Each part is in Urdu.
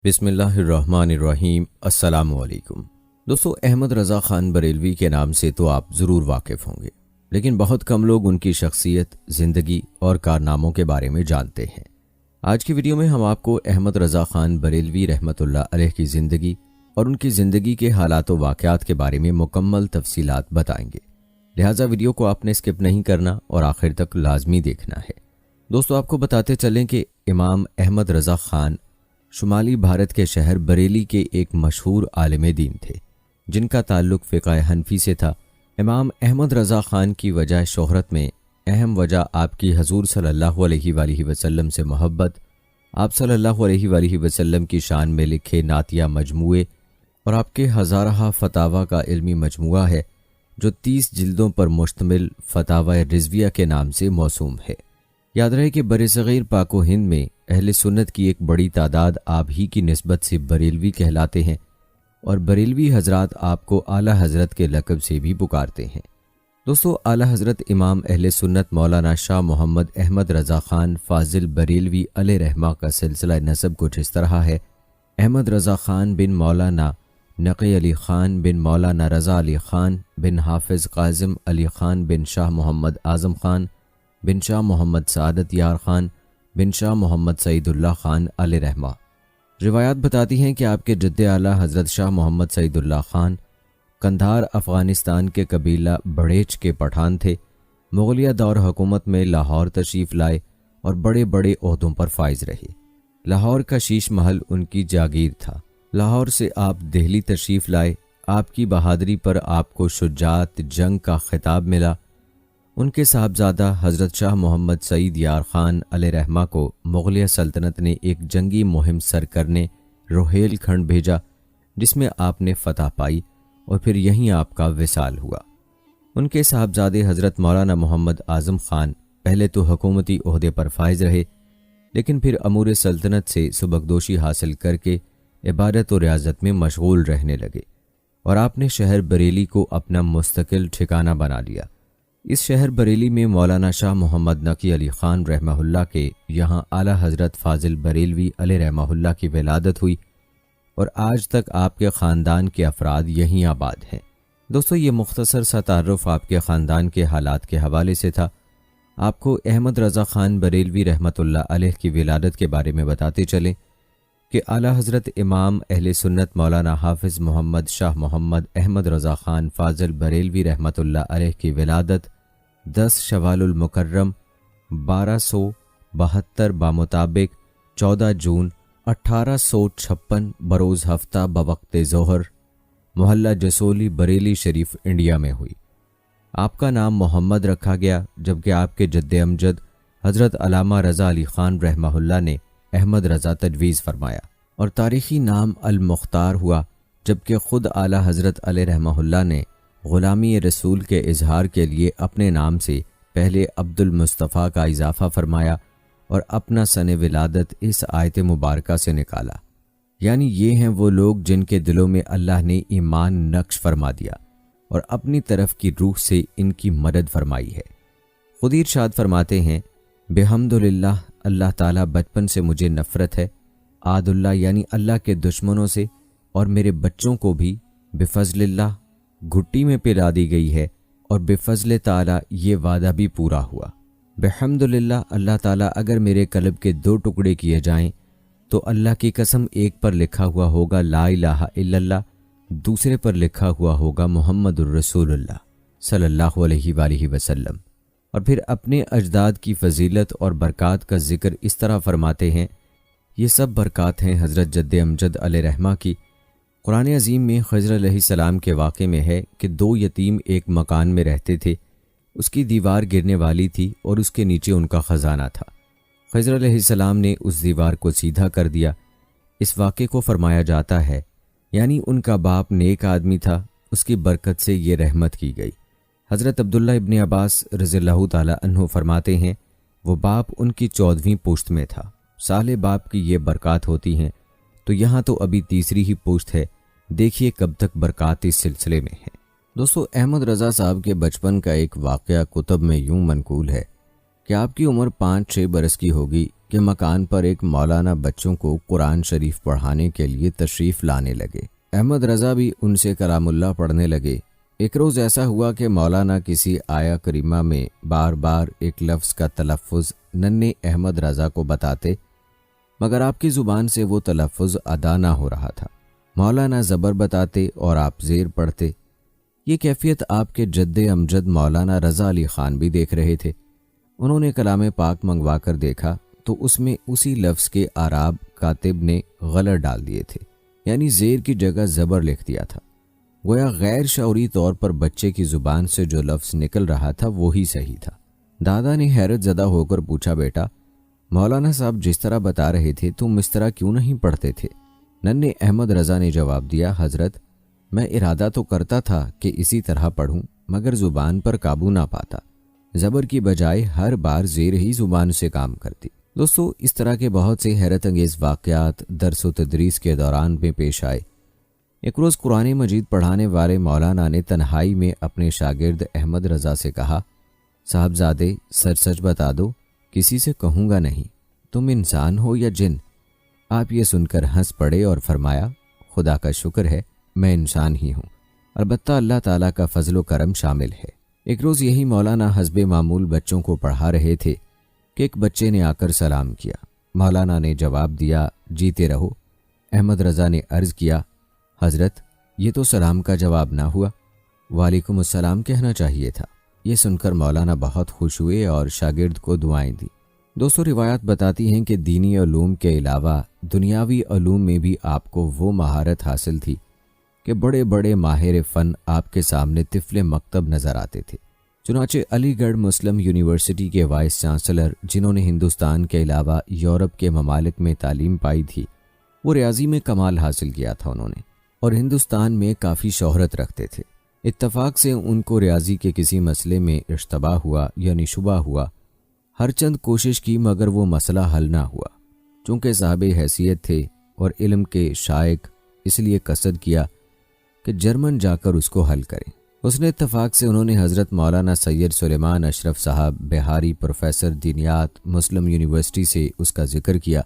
بسم اللہ الرحمن الرحیم۔ السلام علیکم دوستو، احمد رضا خان بریلوی کے نام سے تو آپ ضرور واقف ہوں گے، لیکن بہت کم لوگ ان کی شخصیت، زندگی اور کارناموں کے بارے میں جانتے ہیں۔ آج کی ویڈیو میں ہم آپ کو احمد رضا خان بریلوی رحمۃ اللہ علیہ کی زندگی اور ان کی زندگی کے حالات و واقعات کے بارے میں مکمل تفصیلات بتائیں گے، لہٰذا ویڈیو کو آپ نے سکپ نہیں کرنا اور آخر تک لازمی دیکھنا ہے۔ دوستو، آپ کو بتاتے چلیں کہ امام احمد رضا خان شمالی بھارت کے شہر بریلی کے ایک مشہور عالم دین تھے، جن کا تعلق فقہ حنفی سے تھا۔ امام احمد رضا خان کی وجہ شہرت میں اہم وجہ آپ کی حضور صلی اللہ علیہ وآلہ وسلم سے محبت، آپ صلی اللہ علیہ وآلہ وسلم کی شان میں لکھے نعتیہ مجموعے اور آپ کے ہزارہ فتاوی کا علمی مجموعہ ہے، جو 30 جلدوں پر مشتمل فتاوی رضویہ کے نام سے موسوم ہے۔ یاد رہے کہ برصغیر پاک و ہند میں اہل سنت کی ایک بڑی تعداد آپ ہی کی نسبت سے بریلوی کہلاتے ہیں، اور بریلوی حضرات آپ کو اعلیٰ حضرت کے لقب سے بھی پکارتے ہیں۔ دوستو، اعلیٰ حضرت امام اہل سنت مولانا شاہ محمد احمد رضا خان فاضل بریلوی علیہ رحمہ کا سلسلہ نسب کچھ اس طرح ہے: احمد رضا خان بن مولانا نقی علی خان بن مولانا رضا علی خان بن حافظ قاسم علی خان بن شاہ محمد اعظم خان بن شاہ محمد سعادت یار خان بن شاہ محمد سعید اللہ خان علیہ رحمہ۔ روایات بتاتی ہیں کہ آپ کے جد اعلیٰ حضرت شاہ محمد سعید اللہ خان قندھار افغانستان کے قبیلہ بڑیچ کے پٹھان تھے۔ مغلیہ دور حکومت میں لاہور تشریف لائے اور بڑے بڑے عہدوں پر فائز رہے۔ لاہور کا شیش محل ان کی جاگیر تھا۔ لاہور سے آپ دہلی تشریف لائے۔ آپ کی بہادری پر آپ کو شجاعت جنگ کا خطاب ملا۔ ان کے صاحبزادہ حضرت شاہ محمد سعید یار خان علیہ رحمہ کو مغلیہ سلطنت نے ایک جنگی مہم سر کرنے روہیل کھنڈ بھیجا، جس میں آپ نے فتح پائی اور پھر یہیں آپ کا وصال ہوا۔ ان کے صاحبزادے حضرت مولانا محمد اعظم خان پہلے تو حکومتی عہدے پر فائز رہے، لیکن پھر امور سلطنت سے سبکدوشی حاصل کر کے عبادت و ریاضت میں مشغول رہنے لگے، اور آپ نے شہر بریلی کو اپنا مستقل ٹھکانہ بنا لیا۔ اس شہر بریلی میں مولانا شاہ محمد نقی علی خان رحمہ اللہ کے یہاں اعلیٰ حضرت فاضل بریلوی علیہ رحمہ اللہ کی ولادت ہوئی، اور آج تک آپ کے خاندان کے افراد یہیں آباد ہیں۔ دوستو، یہ مختصر سا تعارف آپ کے خاندان کے حالات کے حوالے سے تھا۔ آپ کو احمد رضا خان بریلوی رحمۃ اللہ علیہ کی ولادت کے بارے میں بتاتے چلیں کہ اعلیٰ حضرت امام اہل سنت مولانا حافظ محمد شاہ محمد احمد رضا خان فاضل بریلوی رحمۃ اللہ علیہ کی ولادت 10 شوال المکرم 1272 بمطابق 14 جون 1856 بروز ہفتہ بوقت ظہر محلہ جسولی بریلی شریف انڈیا میں ہوئی۔ آپ کا نام محمد رکھا گیا، جبکہ آپ کے جد امجد حضرت علامہ رضا علی خان رحمہ اللہ نے احمد رضا تجویز فرمایا، اور تاریخی نام المختار ہوا، جبکہ خود اعلیٰ حضرت علیہ رحمہ اللہ نے غلامی رسول کے اظہار کے لیے اپنے نام سے پہلے عبد المصطفیٰ کا اضافہ فرمایا اور اپنا سن ولادت اس آیت مبارکہ سے نکالا، یعنی یہ ہیں وہ لوگ جن کے دلوں میں اللہ نے ایمان نقش فرما دیا اور اپنی طرف کی روح سے ان کی مدد فرمائی ہے۔ خود ارشاد فرماتے ہیں، بحمدللہ، اللہ تعالیٰ بچپن سے مجھے نفرت ہے، عاد اللہ یعنی اللہ کے دشمنوں سے، اور میرے بچوں کو بھی بفضل اللہ گھٹی میں پلا دی گئی ہے، اور بفضل تعالیٰ یہ وعدہ بھی پورا ہوا۔ بحمدللہ، اللہ تعالیٰ اگر میرے قلب کے 2 ٹکڑے کیے جائیں تو اللہ کی قسم ایک پر لکھا ہوا ہوگا لا الہ الا اللہ، دوسرے پر لکھا ہوا ہوگا محمد الرسول اللہ صلی اللہ علیہ وآلہ وسلم۔ اور پھر اپنے اجداد کی فضیلت اور برکات کا ذکر اس طرح فرماتے ہیں، یہ سب برکات ہیں حضرت جد امجد علیہ رحمہ کی۔ قرآن عظیم میں خضر علیہ السلام کے واقعے میں ہے کہ 2 یتیم ایک مکان میں رہتے تھے، اس کی دیوار گرنے والی تھی اور اس کے نیچے ان کا خزانہ تھا۔ خضر علیہ السلام نے اس دیوار کو سیدھا کر دیا۔ اس واقعے کو فرمایا جاتا ہے، یعنی ان کا باپ نیک آدمی تھا، اس کی برکت سے یہ رحمت کی گئی۔ حضرت عبداللہ ابن عباس رضی اللہ تعالیٰ عنہ فرماتے ہیں، وہ باپ ان کی 14ویں پشت میں تھا۔ سالے باپ کی یہ برکات ہوتی ہیں، تو یہاں تو ابھی تیسری ہی پشت ہے، دیکھیے کب تک برکات اس سلسلے میں ہے۔ دوستو، احمد رضا صاحب کے بچپن کا ایک واقعہ کتب میں یوں منقول ہے کہ آپ کی عمر 5-6 برس کی ہوگی کہ مکان پر ایک مولانا بچوں کو قرآن شریف پڑھانے کے لیے تشریف لانے لگے۔ احمد رضا بھی ان سے کلام اللہ پڑھنے لگے۔ ایک روز ایسا ہوا کہ مولانا کسی آیا کریمہ میں بار بار ایک لفظ کا تلفظ ننھے احمد رضا کو بتاتے، مگر آپ کی زبان سے وہ تلفظ ادا نہ ہو رہا تھا۔ مولانا زبر بتاتے اور آپ زیر پڑھتے۔ یہ کیفیت آپ کے جد امجد مولانا رضا علی خان بھی دیکھ رہے تھے۔ انہوں نے کلام پاک منگوا کر دیکھا تو اس میں اسی لفظ کے اعراب کاتب نے غلط ڈال دیے تھے، یعنی زیر کی جگہ زبر لکھ دیا تھا۔ گویا غیر شعوری طور پر بچے کی زبان سے جو لفظ نکل رہا تھا وہی صحیح تھا۔ دادا نے حیرت زدہ ہو کر پوچھا، بیٹا مولانا صاحب جس طرح بتا رہے تھے تم اس طرح کیوں نہیں پڑھتے تھے؟ ننھے احمد رضا نے جواب دیا، حضرت میں ارادہ تو کرتا تھا کہ اسی طرح پڑھوں، مگر زبان پر قابو نہ پاتا، زبر کی بجائے ہر بار زیر ہی زبان سے کام کرتی۔ دوستو، اس طرح کے بہت سے حیرت انگیز واقعات درس و تدریس کے دوران میں پیش آئے۔ ایک روز قرآن مجید پڑھانے والے مولانا نے تنہائی میں اپنے شاگرد احمد رضا سے کہا، صاحبزادے سچ سچ بتا دو، کسی سے کہوں گا نہیں، تم انسان ہو یا جن؟ آپ یہ سن کر ہنس پڑے اور فرمایا، خدا کا شکر ہے میں انسان ہی ہوں، البتہ اللہ تعالیٰ کا فضل و کرم شامل ہے۔ ایک روز یہی مولانا حسب معمول بچوں کو پڑھا رہے تھے کہ ایک بچے نے آ کر سلام کیا۔ مولانا نے جواب دیا، جیتے رہو۔ احمد رضا نے عرض کیا، حضرت یہ تو سلام کا جواب نہ ہوا، وعلیکم السلام کہنا چاہیے تھا۔ یہ سن کر مولانا بہت خوش ہوئے اور شاگرد کو دعائیں دی۔ دوستو، روایات بتاتی ہیں کہ دینی علوم کے علاوہ دنیاوی علوم میں بھی آپ کو وہ مہارت حاصل تھی کہ بڑے بڑے ماہر فن آپ کے سامنے طفل مکتب نظر آتے تھے۔ چنانچہ علی گڑھ مسلم یونیورسٹی کے وائس چانسلر، جنہوں نے ہندوستان کے علاوہ یورپ کے ممالک میں تعلیم پائی تھی، وہ ریاضی میں کمال حاصل کیا تھا انہوں نے، اور ہندوستان میں کافی شہرت رکھتے تھے۔ اتفاق سے ان کو ریاضی کے کسی مسئلے میں اشتباہ ہوا یعنی شبہ ہوا، ہر چند کوشش کی مگر وہ مسئلہ حل نہ ہوا۔ چونکہ صاحب حیثیت تھے اور علم کے شائق، اس لیے قصد کیا کہ جرمن جا کر اس کو حل کریں۔ اس نے اتفاق سے انہوں نے حضرت مولانا سید سلیمان اشرف صاحب بہاری پروفیسر دینیات مسلم یونیورسٹی سے اس کا ذکر کیا۔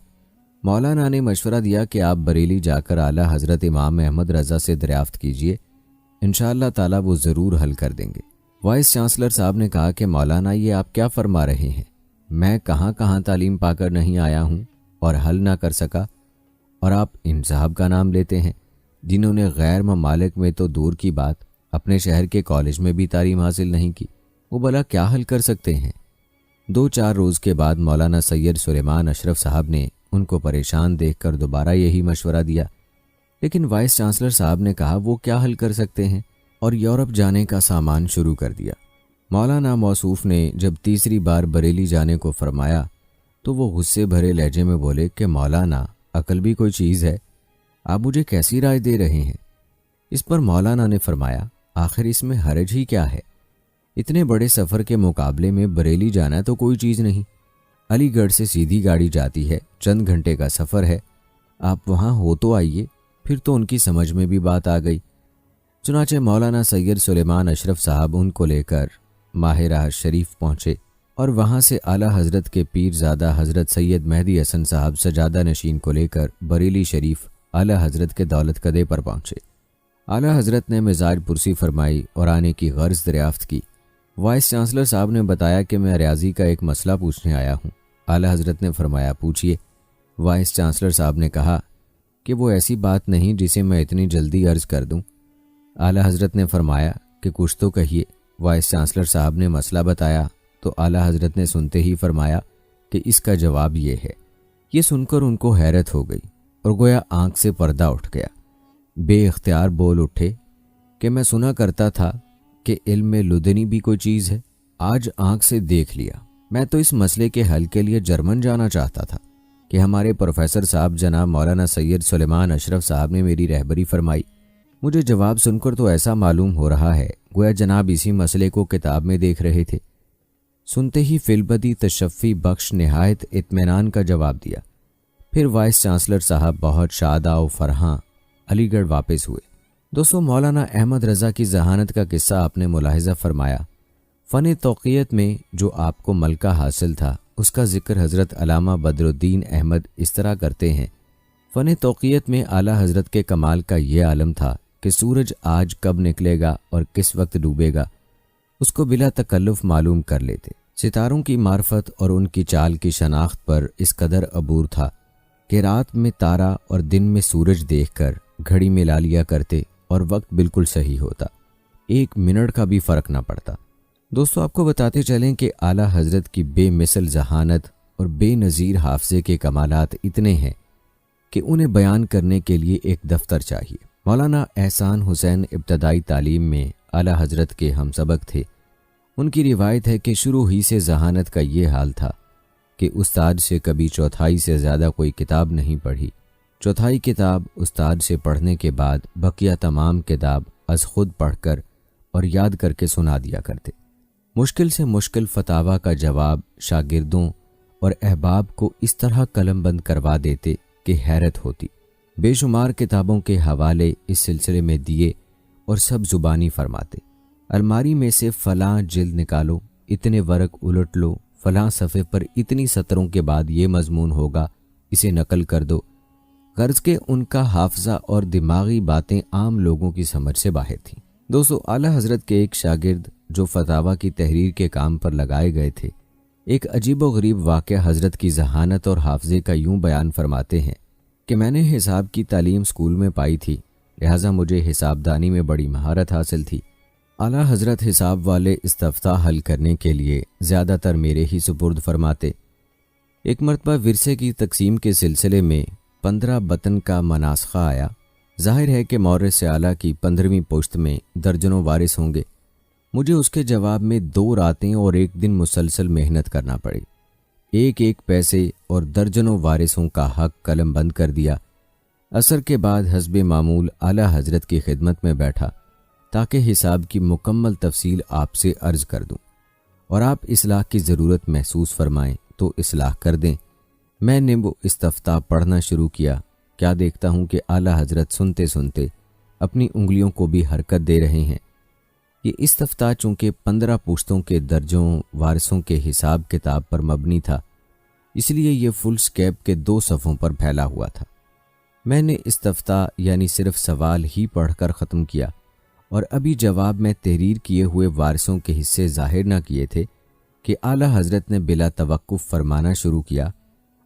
مولانا نے مشورہ دیا کہ آپ بریلی جا کر اعلیٰ حضرت امام احمد رضا سے دریافت کیجئے، انشاءاللہ تعالیٰ وہ ضرور حل کر دیں گے۔ وائس چانسلر صاحب نے کہا کہ مولانا یہ آپ کیا فرما رہے ہیں؟ میں کہاں تعلیم پا کر نہیں آیا ہوں اور حل نہ کر سکا، اور آپ ان صاحب کا نام لیتے ہیں جنہوں نے غیر ممالک میں تو دور کی بات اپنے شہر کے کالج میں بھی تعلیم حاصل نہیں کی، وہ بھلا کیا حل کر سکتے ہیں؟ 2-4 روز کے بعد مولانا سید سلیمان اشرف صاحب نے ان کو پریشان دیکھ کر دوبارہ یہی مشورہ دیا، لیکن وائس چانسلر صاحب نے کہا وہ کیا حل کر سکتے ہیں، اور یورپ جانے کا سامان شروع کر دیا۔ مولانا موصوف نے جب تیسری بار بریلی جانے کو فرمایا تو وہ غصے بھرے لہجے میں بولے کہ مولانا عقل بھی کوئی چیز ہے، آپ مجھے کیسی رائے دے رہے ہیں؟ اس پر مولانا نے فرمایا، آخر اس میں حرج ہی کیا ہے؟ اتنے بڑے سفر کے مقابلے میں بریلی جانا تو کوئی چیز نہیں، علی گڑھ سے سیدھی گاڑی جاتی ہے، چند گھنٹے کا سفر ہے، آپ وہاں ہو تو آئیے۔ پھر تو ان کی سمجھ میں بھی بات آ گئی۔ چنانچہ مولانا سید سلیمان اشرف صاحب ان کو لے کر ماہرہ شریف پہنچے اور وہاں سے اعلیٰ حضرت کے پیر زادہ حضرت سید مہدی حسن صاحب سجادہ نشین کو لے کر بریلی شریف اعلیٰ حضرت کے دولت کدے پر پہنچے۔ اعلیٰ حضرت نے مزاج پرسی فرمائی اور آنے کی غرض دریافت کی۔ وائس چانسلر صاحب نے بتایا کہ میں ریاضی کا ایک مسئلہ پوچھنے آیا ہوں۔ اعلیٰ حضرت نے فرمایا، پوچھیے۔ وائس چانسلر صاحب نے کہا کہ وہ ایسی بات نہیں جسے میں اتنی جلدی عرض کر دوں۔ اعلیٰ حضرت نے فرمایا کہ کچھ تو کہیے۔ وائس چانسلر صاحب نے مسئلہ بتایا تو اعلیٰ حضرت نے سنتے ہی فرمایا کہ اس کا جواب یہ ہے۔ یہ سن کر ان کو حیرت ہو گئی اور گویا آنکھ سے پردہ اٹھ گیا۔ بے اختیار بول اٹھے کہ میں سنا کرتا تھا کہ علم میں لدنی بھی کوئی چیز ہے، آج آنکھ سے دیکھ لیا۔ میں تو اس مسئلے کے حل کے لیے جرمن جانا چاہتا تھا کہ ہمارے پروفیسر صاحب جناب مولانا سید سلیمان اشرف صاحب نے میری رہبری فرمائی۔ مجھے جواب سن کر تو ایسا معلوم ہو رہا ہے گویا جناب اسی مسئلے کو کتاب میں دیکھ رہے تھے۔ سنتے ہی فلبدی تشفی بخش نہایت اطمینان کا جواب دیا۔ پھر وائس چانسلر صاحب بہت شادہ و فرحاں علی گڑھ واپس ہوئے۔ دوستو، مولانا احمد رضا کی ذہانت کا قصہ آپ نے ملاحظہ فرمایا۔ فن توقیت میں جو آپ کو ملکہ حاصل تھا اس کا ذکر حضرت علامہ بدر الدین احمد اس طرح کرتے ہیں۔ فن توقیت میں اعلیٰ حضرت کے کمال کا یہ عالم تھا کہ سورج آج کب نکلے گا اور کس وقت ڈوبے گا اس کو بلا تکلف معلوم کر لیتے۔ ستاروں کی معرفت اور ان کی چال کی شناخت پر اس قدر عبور تھا کہ رات میں تارا اور دن میں سورج دیکھ کر گھڑی میں لا لیا کرتے اور وقت بالکل صحیح ہوتا، 1 منٹ کا بھی فرق نہ پڑتا۔ دوستو، آپ کو بتاتے چلیں کہ اعلیٰ حضرت کی بے مثل ذہانت اور بے نظیر حافظے کے کمالات اتنے ہیں کہ انہیں بیان کرنے کے لیے ایک دفتر چاہیے۔ مولانا احسان حسین ابتدائی تعلیم میں اعلیٰ حضرت کے ہم سبق تھے۔ ان کی روایت ہے کہ شروع ہی سے ذہانت کا یہ حال تھا کہ استاد سے کبھی چوتھائی سے زیادہ کوئی کتاب نہیں پڑھی۔ چوتھائی کتاب استاد سے پڑھنے کے بعد بقیہ تمام کتاب از خود پڑھ کر اور یاد کر کے سنا دیا کرتے۔ مشکل سے مشکل فتاوی کا جواب شاگردوں اور احباب کو اس طرح قلم بند کروا دیتے کہ حیرت ہوتی۔ بے شمار کتابوں کے حوالے اس سلسلے میں دیے اور سب زبانی فرماتے۔ الماری میں سے فلاں جلد نکالو، اتنے ورق الٹ لو، فلاں صفحے پر اتنی سطروں کے بعد یہ مضمون ہوگا، اسے نقل کر دو۔ غرض کہ ان کا حافظہ اور دماغی باتیں عام لوگوں کی سمجھ سے باہر تھیں۔ دوستو، اعلیٰ حضرت کے ایک شاگرد جو فتاوی کی تحریر کے کام پر لگائے گئے تھے، ایک عجیب و غریب واقعہ حضرت کی ذہانت اور حافظے کا یوں بیان فرماتے ہیں کہ میں نے حساب کی تعلیم اسکول میں پائی تھی، لہٰذا مجھے حساب دانی میں بڑی مہارت حاصل تھی۔ اعلیٰ حضرت حساب والے استفتاء حل کرنے کے لیے زیادہ تر میرے ہی سپرد فرماتے۔ ایک مرتبہ ورثے کی تقسیم کے سلسلے میں 15 بطن کا مناسخہ آیا۔ ظاہر ہے کہ مورث اعلیٰ کی 15ویں پشت میں درجنوں وارث ہوں گے۔ مجھے اس کے جواب میں 2 راتیں اور 1 دن مسلسل محنت کرنا پڑی۔ ایک پیسے اور درجنوں وارثوں کا حق قلم بند کر دیا۔ عصر کے بعد حسب معمول اعلیٰ حضرت کی خدمت میں بیٹھا تاکہ حساب کی مکمل تفصیل آپ سے عرض کر دوں اور آپ اصلاح کی ضرورت محسوس فرمائیں تو اصلاح کر دیں۔ میں نے وہ استفتاء پڑھنا شروع کیا، کیا دیکھتا ہوں کہ اعلیٰ حضرت سنتے سنتے اپنی انگلیوں کو بھی حرکت دے رہے ہیں۔ یہ استفتاء چونکہ 15 پشتوں کے درجوں وارثوں کے حساب کتاب پر مبنی تھا، اس لیے یہ فل سکیپ کے 2 صفحوں پر پھیلا ہوا تھا۔ میں نے استفتاء یعنی صرف سوال ہی پڑھ کر ختم کیا اور ابھی جواب میں تحریر کیے ہوئے وارثوں کے حصے ظاہر نہ کیے تھے کہ اعلیٰ حضرت نے بلا توقف فرمانا شروع کیا،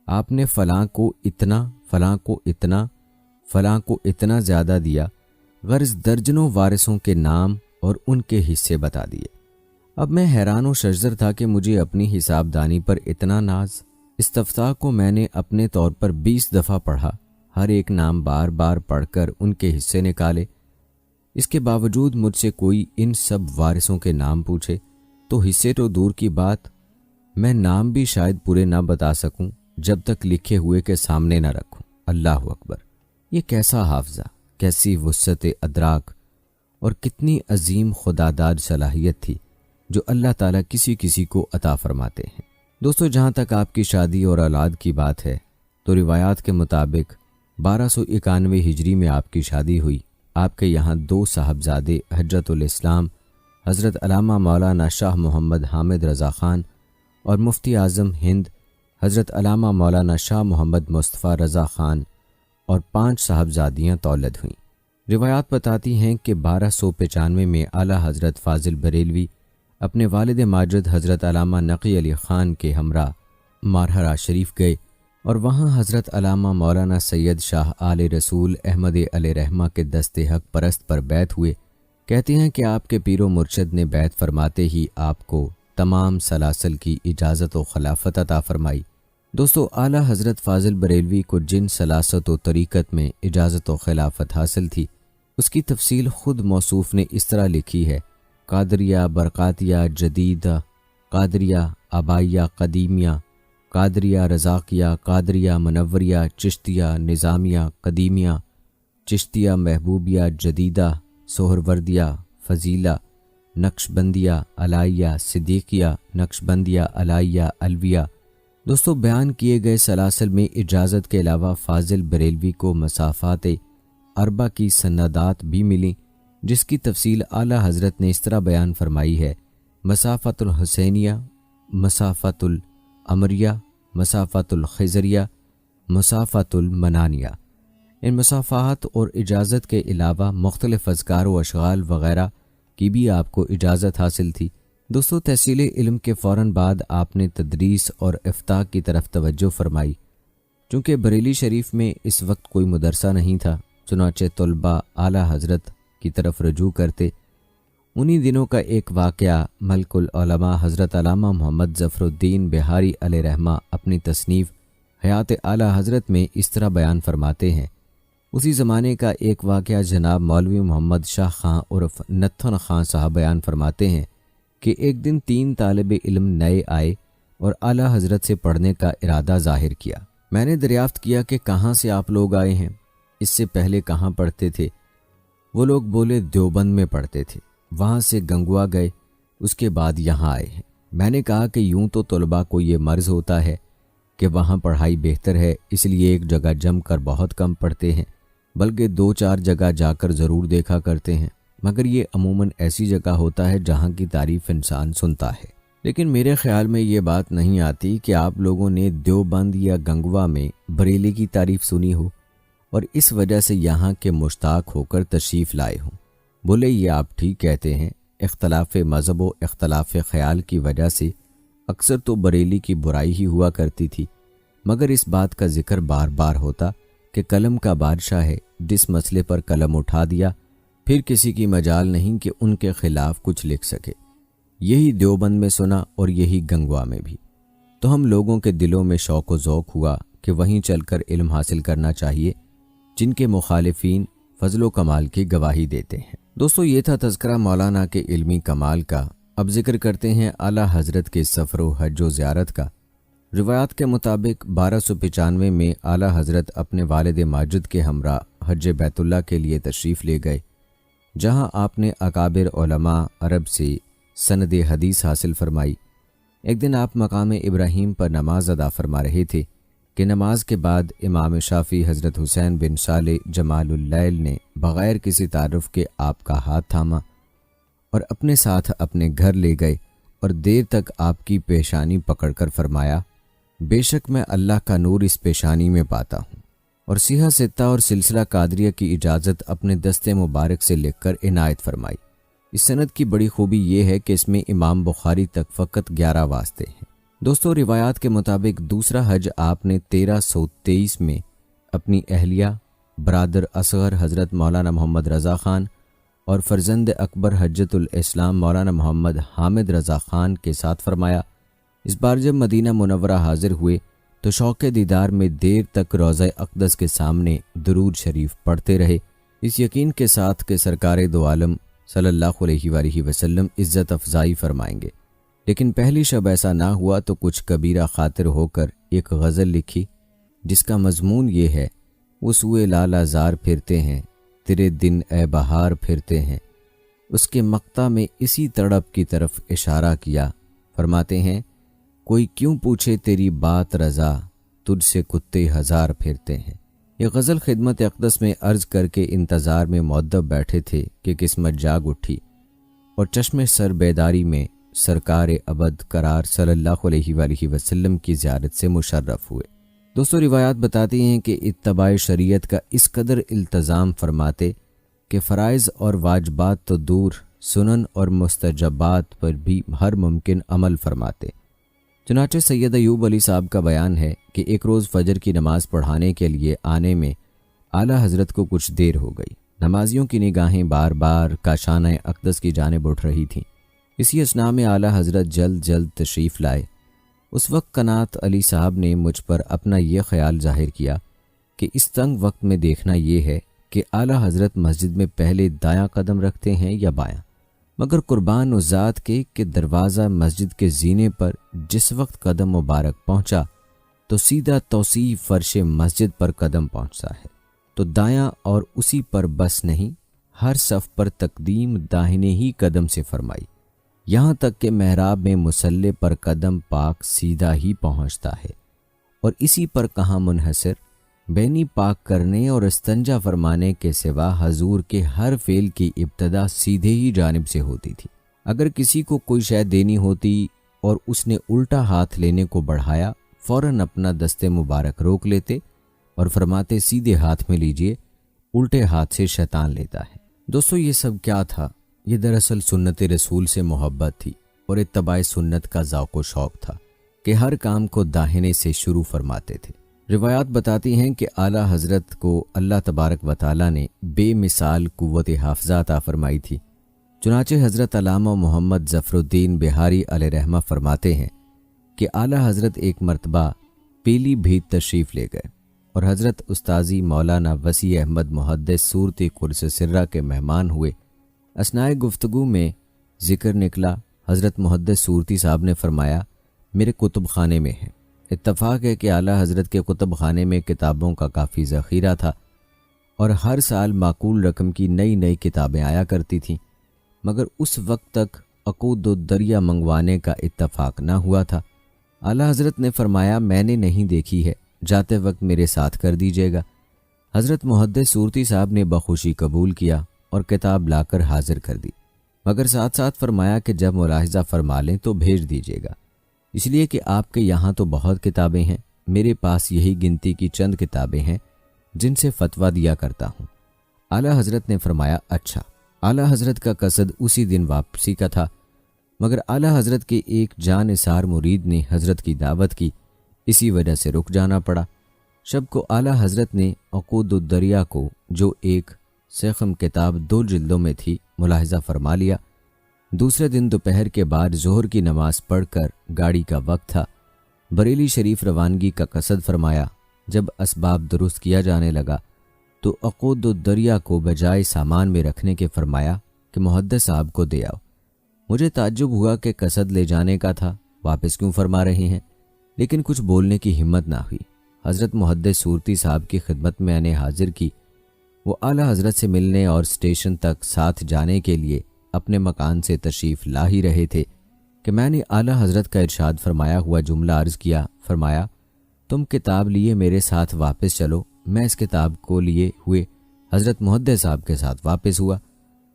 آپ نے فلاں کو اتنا، فلاں کو اتنا، فلاں کو اتنا زیادہ دیا۔ غرض درجنوں وارثوں کے نام اور ان کے حصے بتا دیے۔ اب میں حیران و ششدر تھا کہ مجھے اپنی حساب دانی پر اتنا ناز۔ استفتاء کو میں نے اپنے طور پر 20 دفعہ پڑھا، ہر ایک نام بار بار پڑھ کر ان کے حصے نکالے۔ اس کے باوجود مجھ سے کوئی ان سب وارثوں کے نام پوچھے تو حصے تو دور کی بات، میں نام بھی شاید پورے نہ بتا سکوں جب تک لکھے ہوئے کے سامنے نہ رکھوں۔ اللہ اکبر! یہ کیسا حافظہ، کیسی وسعت ادراک اور کتنی عظیم خداداد صلاحیت تھی جو اللہ تعالیٰ کسی کسی کو عطا فرماتے ہیں۔ دوستو، جہاں تک آپ کی شادی اور اولاد کی بات ہے تو روایات کے مطابق 1291 ہجری میں آپ کی شادی ہوئی۔ آپ کے یہاں 2 صاحبزادے حجت الاسلام حضرت علامہ مولانا شاہ محمد حامد رضا خان اور مفتی اعظم ہند حضرت علامہ مولانا شاہ محمد مصطفیٰ رضا خان اور 5 صاحبزادیاں تولد ہوئیں۔ روایات بتاتی ہیں کہ 1295 میں اعلیٰ حضرت فاضل بریلوی اپنے والد ماجد حضرت علامہ نقی علی خان کے ہمراہ مارہرہ شریف گئے اور وہاں حضرت علامہ مولانا سید شاہ آل رسول احمد علیہ رحمہ کے دست حق پرست پر بیعت ہوئے۔ کہتے ہیں کہ آپ کے پیر و مرشد نے بیعت فرماتے ہی آپ کو تمام سلاسل کی اجازت و خلافت عطا فرمائی۔ دوستو، اعلیٰ حضرت فاضل بریلوی کو جن سلاست و طریقت میں اجازت و خلافت حاصل تھی اس کی تفصیل خود موصوف نے اس طرح لکھی ہے: قادریہ برقاتیہ جدیدہ، قادریہ آبائیہ قدیمیہ، قادریہ رزاقیہ، قادریہ منوریہ، چشتیہ نظامیہ قدیمیہ، چشتیہ محبوبیہ جدیدہ، سہروردیہ فضیلہ، نقشبندیہ علائیہ صدیقیہ، نقشبندیہ علائیہ الویہ۔ دوستو، بیان کیے گئے سلاسل میں اجازت کے علاوہ فاضل بریلوی کو مسافات اربع کی سندات بھی ملیں، جس کی تفصیل اعلیٰ حضرت نے اس طرح بیان فرمائی ہے مسافت الحسینیہ، مسافت الامریہ، مسافت الخضریہ، مسافت المنانیہ۔ ان مسافات اور اجازت کے علاوہ مختلف اذکار و اشغال وغیرہ کی بھی آپ کو اجازت حاصل تھی۔ دوستو، تحصیل علم کے فوراً بعد آپ نے تدریس اور افتاء کی طرف توجہ فرمائی۔ چونکہ بریلی شریف میں اس وقت کوئی مدرسہ نہیں تھا، چنانچہ طلباء اعلیٰ حضرت کی طرف رجوع کرتے۔ انہی دنوں کا ایک واقعہ ملک العلماء حضرت علامہ محمد ظفر الدین بہاری علیہ رحمہ اپنی تصنیف حیات اعلیٰ حضرت میں اس طرح بیان فرماتے ہیں۔ اسی زمانے کا ایک واقعہ جناب مولوی محمد شاہ خان عرف نتھن خان صاحب بیان فرماتے ہیں کہ ایک دن 3 طالب علم نئے آئے اور اعلیٰ حضرت سے پڑھنے کا ارادہ ظاہر کیا۔ میں نے دریافت کیا کہ کہاں سے آپ لوگ آئے ہیں، اس سے پہلے کہاں پڑھتے تھے؟ وہ لوگ بولے دیوبند میں پڑھتے تھے، وہاں سے گنگوا گئے، اس کے بعد یہاں آئے ہیں۔ میں نے کہا کہ یوں تو طلباء کو یہ مرض ہوتا ہے کہ وہاں پڑھائی بہتر ہے، اس لیے ایک جگہ جم کر بہت کم پڑھتے ہیں، بلکہ 2-4 جگہ جا کر ضرور دیکھا کرتے ہیں، مگر یہ عموماً ایسی جگہ ہوتا ہے جہاں کی تعریف انسان سنتا ہے۔ لیکن میرے خیال میں یہ بات نہیں آتی کہ آپ لوگوں نے دیوبند یا گنگوا میں بریلی کی تعریف سنی ہو اور اس وجہ سے یہاں کے مشتاق ہو کر تشریف لائے ہوں۔ بولے یہ آپ ٹھیک کہتے ہیں، اختلاف مذہب و اختلاف خیال کی وجہ سے اکثر تو بریلی کی برائی ہی ہوا کرتی تھی، مگر اس بات کا ذکر بار بار ہوتا کہ قلم کا بادشاہ ہے، جس مسئلے پر قلم اٹھا دیا پھر کسی کی مجال نہیں کہ ان کے خلاف کچھ لکھ سکے۔ یہی دیوبند میں سنا اور یہی گنگوا میں بھی۔ تو ہم لوگوں کے دلوں میں شوق و ذوق ہوا کہ وہیں چل کر علم حاصل کرنا چاہیے جن کے مخالفین فضل و کمال کی گواہی دیتے ہیں۔ دوستو، یہ تھا تذکرہ مولانا کے علمی کمال کا۔ اب ذکر کرتے ہیں اعلیٰ حضرت کے سفر و حج و زیارت کا۔ روایات کے مطابق 1295 میں اعلیٰ حضرت اپنے والد ماجد کے ہمراہ حج بیت اللہ کے لیے تشریف لے گئے، جہاں آپ نے اکابر علماء عرب سے سند حدیث حاصل فرمائی۔ ایک دن آپ مقام ابراہیم پر نماز ادا فرما رہے تھے کہ نماز کے بعد امام شافعی حضرت حسین بن صالح جمال اللیل نے بغیر کسی تعارف کے آپ کا ہاتھ تھاما اور اپنے ساتھ اپنے گھر لے گئے اور دیر تک آپ کی پیشانی پکڑ کر فرمایا، بے شک میں اللہ کا نور اس پیشانی میں پاتا ہوں، اور سیحہ ستہ اور سلسلہ قادریہ کی اجازت اپنے دست مبارک سے لکھ کر عنایت فرمائی۔ اس سند کی بڑی خوبی یہ ہے کہ اس میں امام بخاری تک فقط 11 واسطے ہیں۔ دوستو، روایات کے مطابق دوسرا حج آپ نے 1323 میں اپنی اہلیہ، برادر اصغر حضرت مولانا محمد رضا خان اور فرزند اکبر حجت الاسلام مولانا محمد حامد رضا خان کے ساتھ فرمایا۔ اس بار جب مدینہ منورہ حاضر ہوئے تو شوق دیدار میں دیر تک روضہ اقدس کے سامنے درود شریف پڑھتے رہے، اس یقین کے ساتھ کہ سرکار دو عالم صلی اللہ علیہ وآلہ وسلم عزت افزائی فرمائیں گے۔ لیکن پہلی شب ایسا نہ ہوا تو کچھ کبیرہ خاطر ہو کر ایک غزل لکھی، جس کا مضمون یہ ہے، وہ سوئے لالا زار پھرتے ہیں، تیرے دن اے بہار پھرتے ہیں۔ اس کے مقطع میں اسی تڑپ کی طرف اشارہ کیا، فرماتے ہیں، کوئی کیوں پوچھے تیری بات رضا، تجھ سے کتے ہزار پھرتے ہیں۔ یہ غزل خدمت اقدس میں عرض کر کے انتظار میں مؤدب بیٹھے تھے کہ قسمت جاگ اٹھی اور چشم سر بیداری میں سرکار ابد قرار صلی اللہ علیہ وآلہ وسلم کی زیارت سے مشرف ہوئے۔ دوستو، روایات بتاتی ہیں کہ اتباع شریعت کا اس قدر التزام فرماتے کہ فرائض اور واجبات تو دور، سنن اور مستجبات پر بھی ہر ممکن عمل فرماتے۔ چنانچہ سید ایوب علی صاحب کا بیان ہے کہ ایک روز فجر کی نماز پڑھانے کے لیے آنے میں اعلیٰ حضرت کو کچھ دیر ہو گئی۔ نمازیوں کی نگاہیں بار بار کاشانہ اقدس کی جانب اٹھ رہی تھیں۔ اسی اثناء میں اعلیٰ حضرت جلد جلد تشریف لائے۔ اس وقت قنات علی صاحب نے مجھ پر اپنا یہ خیال ظاہر کیا کہ اس تنگ وقت میں دیکھنا یہ ہے کہ اعلیٰ حضرت مسجد میں پہلے دایاں قدم رکھتے ہیں یا بایاں، مگر قربان اس ذات کے کہ دروازہ مسجد کے زینے پر جس وقت قدم مبارک پہنچا تو سیدھا توسیع فرش مسجد پر قدم پہنچتا ہے، تو دایاں اور اسی پر بس نہیں، ہر صف پر تقدیم داہنے ہی قدم سے فرمائی، یہاں تک کہ محراب میں مصلی پر قدم پاک سیدھا ہی پہنچتا ہے، اور اسی پر کہاں منحصر، بینی پاک کرنے اور استنجا فرمانے کے سوا حضور کے ہر فعل کی ابتدا سیدھے ہی جانب سے ہوتی تھی۔ اگر کسی کو کوئی شے دینی ہوتی اور اس نے الٹا ہاتھ لینے کو بڑھایا، فوراً اپنا دست مبارک روک لیتے اور فرماتے سیدھے ہاتھ میں لیجئے، الٹے ہاتھ سے شیطان لیتا ہے۔ دوستو یہ سب کیا تھا؟ یہ دراصل سنت رسول سے محبت تھی اور اتباع سنت کا ذوق و شوق تھا کہ ہر کام کو داہنے سے شروع فرماتے تھے۔ روایات بتاتی ہیں کہ اعلیٰ حضرت کو اللہ تبارک و تعالیٰ نے بے مثال قوت حافظہ عطا فرمائی تھی۔ چنانچہ حضرت علامہ محمد ظفر الدین بہاری علیہ رحمہ فرماتے ہیں کہ اعلیٰ حضرت ایک مرتبہ پیلی بھیت تشریف لے گئے اور حضرت استاذی مولانا وسیع احمد محدث صورت قدس سرہ کے مہمان ہوئے۔ اثنائے گفتگو میں ذکر نکلا، حضرت محدث صورتی صاحب نے فرمایا میرے کتب خانے میں ہے۔ اتفاق ہے کہ اعلیٰ حضرت کے کتب خانے میں کتابوں کا کافی ذخیرہ تھا اور ہر سال معقول رقم کی نئی نئی کتابیں آیا کرتی تھیں، مگر اس وقت تک عقود الدریہ منگوانے کا اتفاق نہ ہوا تھا۔ اعلیٰ حضرت نے فرمایا میں نے نہیں دیکھی ہے، جاتے وقت میرے ساتھ کر دیجیے گا۔ حضرت محدث صورتی صاحب نے بخوشی قبول کیا اور کتاب لا کر حاضر کر دی، مگر ساتھ ساتھ فرمایا کہ جب ملاحظہ فرما لیں تو بھیج دیجیے گا، اس لیے کہ آپ کے یہاں تو بہت کتابیں ہیں، میرے پاس یہی گنتی کی چند کتابیں ہیں جن سے فتویٰ دیا کرتا ہوں۔ اعلیٰ حضرت نے فرمایا اچھا۔ اعلیٰ حضرت کا قصد اسی دن واپسی کا تھا، مگر اعلیٰ حضرت کے ایک جاں نثار مرید نے حضرت کی دعوت کی، اسی وجہ سے رک جانا پڑا۔ شب کو اعلیٰ حضرت نے عقود الدریہ کو، جو ایک سیخم کتاب 2 جلدوں میں تھی، ملاحظہ فرما لیا۔ دوسرے دن دوپہر کے بعد ظہر کی نماز پڑھ کر گاڑی کا وقت تھا، بریلی شریف روانگی کا قصد فرمایا۔ جب اسباب درست کیا جانے لگا تو عقود الدریہ کو بجائے سامان میں رکھنے کے فرمایا کہ محدث صاحب کو دے آؤ۔ مجھے تعجب ہوا کہ قصد لے جانے کا تھا، واپس کیوں فرما رہے ہیں، لیکن کچھ بولنے کی ہمت نہ ہوئی۔ حضرت محدث صورتی صاحب کی خدمت میں نے حاضر کی۔ وہ اعلیٰ حضرت سے ملنے اور اسٹیشن تک ساتھ جانے کے لیے اپنے مکان سے تشریف لا ہی رہے تھے کہ میں نے اعلیٰ حضرت کا ارشاد فرمایا ہوا جملہ عرض کیا۔ فرمایا تم کتاب لیے میرے ساتھ واپس چلو۔ میں اس کتاب کو لیے ہوئے حضرت محدث صاحب کے ساتھ واپس ہوا۔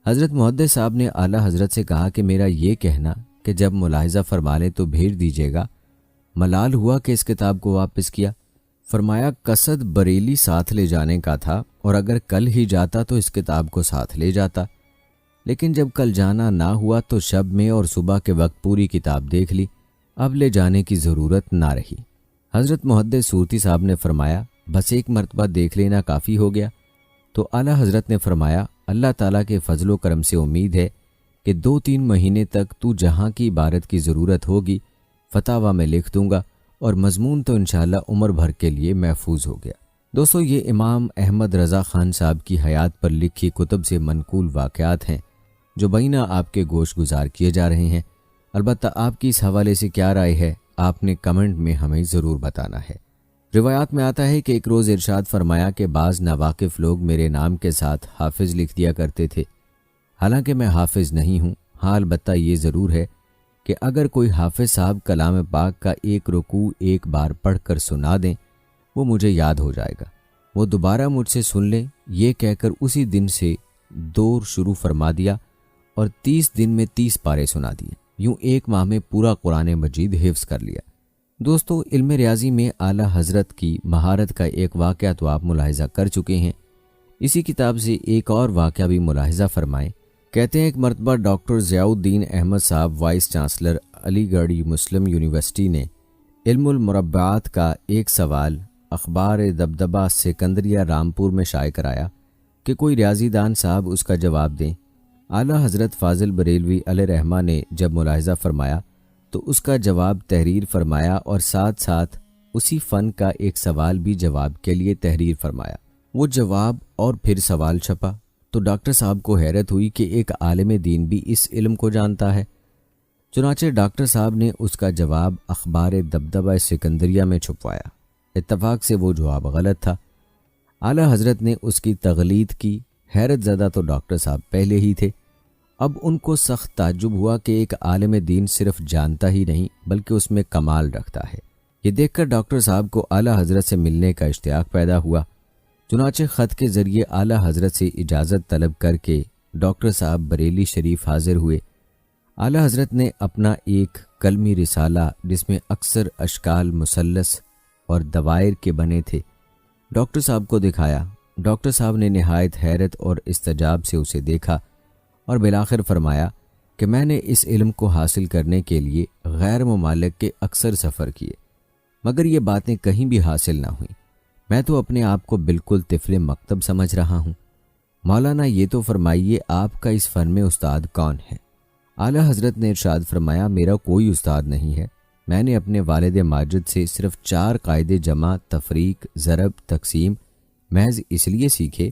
حضرت محدث صاحب نے اعلیٰ حضرت سے کہا کہ میرا یہ کہنا کہ جب ملاحظہ فرما لیں تو بھیج دیجیے گا، ملال ہوا کہ اس کتاب کو واپس کیا۔ فرمایا قصد بریلی ساتھ لے جانے کا تھا اور اگر کل ہی جاتا تو اس کتاب کو ساتھ لے جاتا، لیکن جب کل جانا نہ ہوا تو شب میں اور صبح کے وقت پوری کتاب دیکھ لی، اب لے جانے کی ضرورت نہ رہی۔ حضرت محدث صورتی صاحب نے فرمایا بس ایک مرتبہ دیکھ لینا کافی ہو گیا۔ تو اعلیٰ حضرت نے فرمایا اللہ تعالیٰ کے فضل و کرم سے امید ہے کہ 2-3 مہینے تک تو جہاں کی عبارت کی ضرورت ہوگی فتاویٰ میں لکھ دوں گا، اور مضمون تو انشاءاللہ عمر بھر کے لیے محفوظ ہو گیا۔ دوستو یہ امام احمد رضا خان صاحب کی حیات پر لکھی کتب سے منقول واقعات ہیں جو بینہ آپ کے گوش گزار کیے جا رہے ہیں۔ البتہ آپ کی اس حوالے سے کیا رائے ہے آپ نے کمنٹ میں ہمیں ضرور بتانا ہے۔ روایات میں آتا ہے کہ ایک روز ارشاد فرمایا کہ بعض ناواقف لوگ میرے نام کے ساتھ حافظ لکھ دیا کرتے تھے، حالانکہ میں حافظ نہیں ہوں۔ ہاں البتہ یہ ضرور ہے کہ اگر کوئی حافظ صاحب کلام پاک کا ایک رکوع ایک بار پڑھ کر سنا دیں وہ مجھے یاد ہو جائے گا، وہ دوبارہ مجھ سے سن لیں۔ یہ کہہ کر اسی دن سے دور شروع فرما دیا اور 30 دن میں 30 پارے سنا دیے، یوں 1 ماہ میں پورا قرآن مجید حفظ کر لیا۔ دوستو علم ریاضی میں اعلیٰ حضرت کی مہارت کا ایک واقعہ تو آپ ملاحظہ کر چکے ہیں، اسی کتاب سے ایک اور واقعہ بھی ملاحظہ فرمائیں۔ کہتے ہیں ایک مرتبہ ڈاکٹر ضیاء الدین احمد صاحب وائس چانسلر علی گڑھ مسلم یونیورسٹی نے علم المربعات کا ایک سوال اخبار دبدبہ سکندریہ رامپور میں شائع کرایا کہ کوئی ریاضی دان صاحب اس کا جواب دیں۔ اعلیٰ حضرت فاضل بریلوی علیہ رحمہ نے جب ملاحظہ فرمایا تو اس کا جواب تحریر فرمایا اور ساتھ ساتھ اسی فن کا ایک سوال بھی جواب کے لیے تحریر فرمایا۔ وہ جواب اور پھر سوال چھپا تو ڈاکٹر صاحب کو حیرت ہوئی کہ ایک عالم دین بھی اس علم کو جانتا ہے۔ چنانچہ ڈاکٹر صاحب نے اس کا جواب اخبار دبدبہ سکندریہ میں چھپوایا۔ اتفاق سے وہ جواب غلط تھا۔ اعلیٰ حضرت نے اس کی تغلید کی۔ حیرت زدہ تو ڈاکٹر صاحب پہلے ہی تھے، اب ان کو سخت تعجب ہوا کہ ایک عالم دین صرف جانتا ہی نہیں بلکہ اس میں کمال رکھتا ہے۔ یہ دیکھ کر ڈاکٹر صاحب کو اعلیٰ حضرت سے ملنے کا اشتیاق پیدا ہوا۔ چنانچہ خط کے ذریعے اعلیٰ حضرت سے اجازت طلب کر کے ڈاکٹر صاحب بریلی شریف حاضر ہوئے۔ اعلیٰ حضرت نے اپنا ایک کلمی رسالہ جس میں اکثر اشکال مثلث اور دوائر کے بنے تھے ڈاکٹر صاحب کو دکھایا۔ ڈاکٹر صاحب نے نہایت حیرت اور استعجاب سے اسے دیکھا اور بالآخر فرمایا کہ میں نے اس علم کو حاصل کرنے کے لیے غیر ممالک کے اکثر سفر کیے، مگر یہ باتیں کہیں بھی حاصل نہ ہوئیں۔ میں تو اپنے آپ کو بالکل طفل مکتب سمجھ رہا ہوں۔ مولانا یہ تو فرمائیے آپ کا اس فن میں استاد کون ہے؟ اعلیٰ حضرت نے ارشاد فرمایا میرا کوئی استاد نہیں ہے، میں نے اپنے والد ماجد سے صرف 4 قاعدے جمع، تفریق، ضرب، تقسیم محض اس لیے سیکھے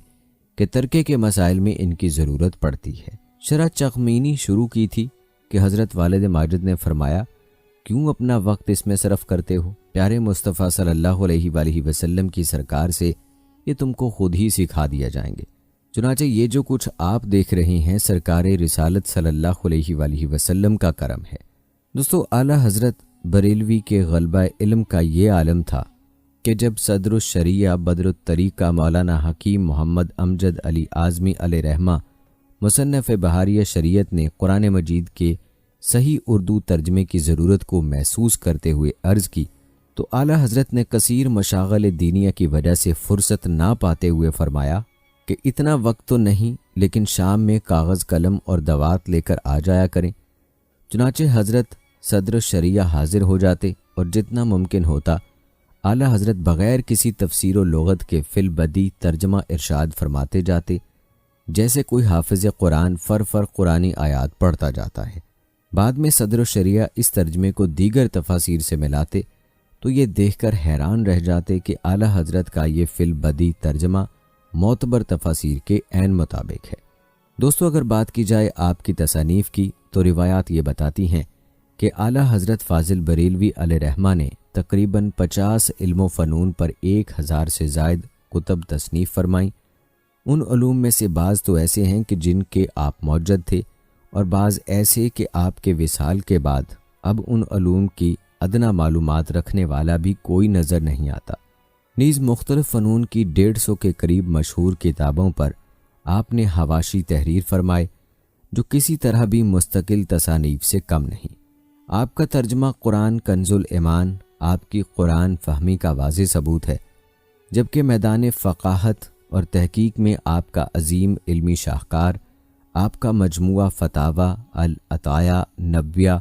کہ ترکے کے مسائل میں ان کی ضرورت پڑتی ہے۔ شرح چغمینی شروع کی تھی کہ حضرت والد ماجد نے فرمایا کیوں اپنا وقت اس میں صرف کرتے ہو؟ پیارے مصطفیٰ صلی اللہ علیہ وآلہ وسلم کی سرکار سے یہ تم کو خود ہی سکھا دیا جائیں گے۔ چنانچہ یہ جو کچھ آپ دیکھ رہے ہیں سرکار رسالت صلی اللہ علیہ وآلہ وسلم کا کرم ہے۔ دوستو، اعلیٰ حضرت بریلوی کے غلبہ علم کا یہ عالم تھا کہ جب صدر الشریعہ بدر الطریقہ مولانا حکیم محمد امجد علی اعظمی علیہ رحمہ مصنف بہاریہ شریعت نے قرآن مجید کے صحیح اردو ترجمے کی ضرورت کو محسوس کرتے ہوئے عرض کی تو اعلیٰ حضرت نے کثیر مشاغل دینیہ کی وجہ سے فرصت نہ پاتے ہوئے فرمایا کہ اتنا وقت تو نہیں، لیکن شام میں کاغذ قلم اور دوات لے کر آ جایا کریں۔ چنانچہ حضرت صدر الشریعہ حاضر ہو جاتے اور جتنا ممکن ہوتا اعلیٰ حضرت بغیر کسی تفسیر و لغت کے فی البدی ترجمہ ارشاد فرماتے جاتے، جیسے کوئی حافظ قرآن فر قرآنی آیات پڑھتا جاتا ہے۔ بعد میں صدر الشریعہ اس ترجمے کو دیگر تفاسیر سے ملاتے تو یہ دیکھ کر حیران رہ جاتے کہ اعلیٰ حضرت کا یہ فی البدی ترجمہ معتبر تفاسیر کے عین مطابق ہے۔ دوستو، اگر بات کی جائے آپ کی تصانیف کی تو روایات یہ بتاتی ہیں کہ اعلیٰ حضرت فاضل بریلوی علیہ رحمہ نے تقریباً 50 علم و فنون پر 1000 سے زائد کتب تصنیف فرمائیں۔ ان علوم میں سے بعض تو ایسے ہیں کہ جن کے آپ موجد تھے اور بعض ایسے کہ آپ کے وصال کے بعد اب ان علوم کی ادنا معلومات رکھنے والا بھی کوئی نظر نہیں آتا۔ نیز مختلف فنون کی 150 کے قریب مشہور کتابوں پر آپ نے حواشی تحریر فرمائے جو کسی طرح بھی مستقل تصانیف سے کم نہیں۔ آپ کا ترجمہ قرآن کنز الایمان آپ کی قرآن فہمی کا واضح ثبوت ہے، جبکہ میدان فقاہت اور تحقیق میں آپ کا عظیم علمی شاہکار آپ کا مجموعہ فتاوی العطایا نبویہ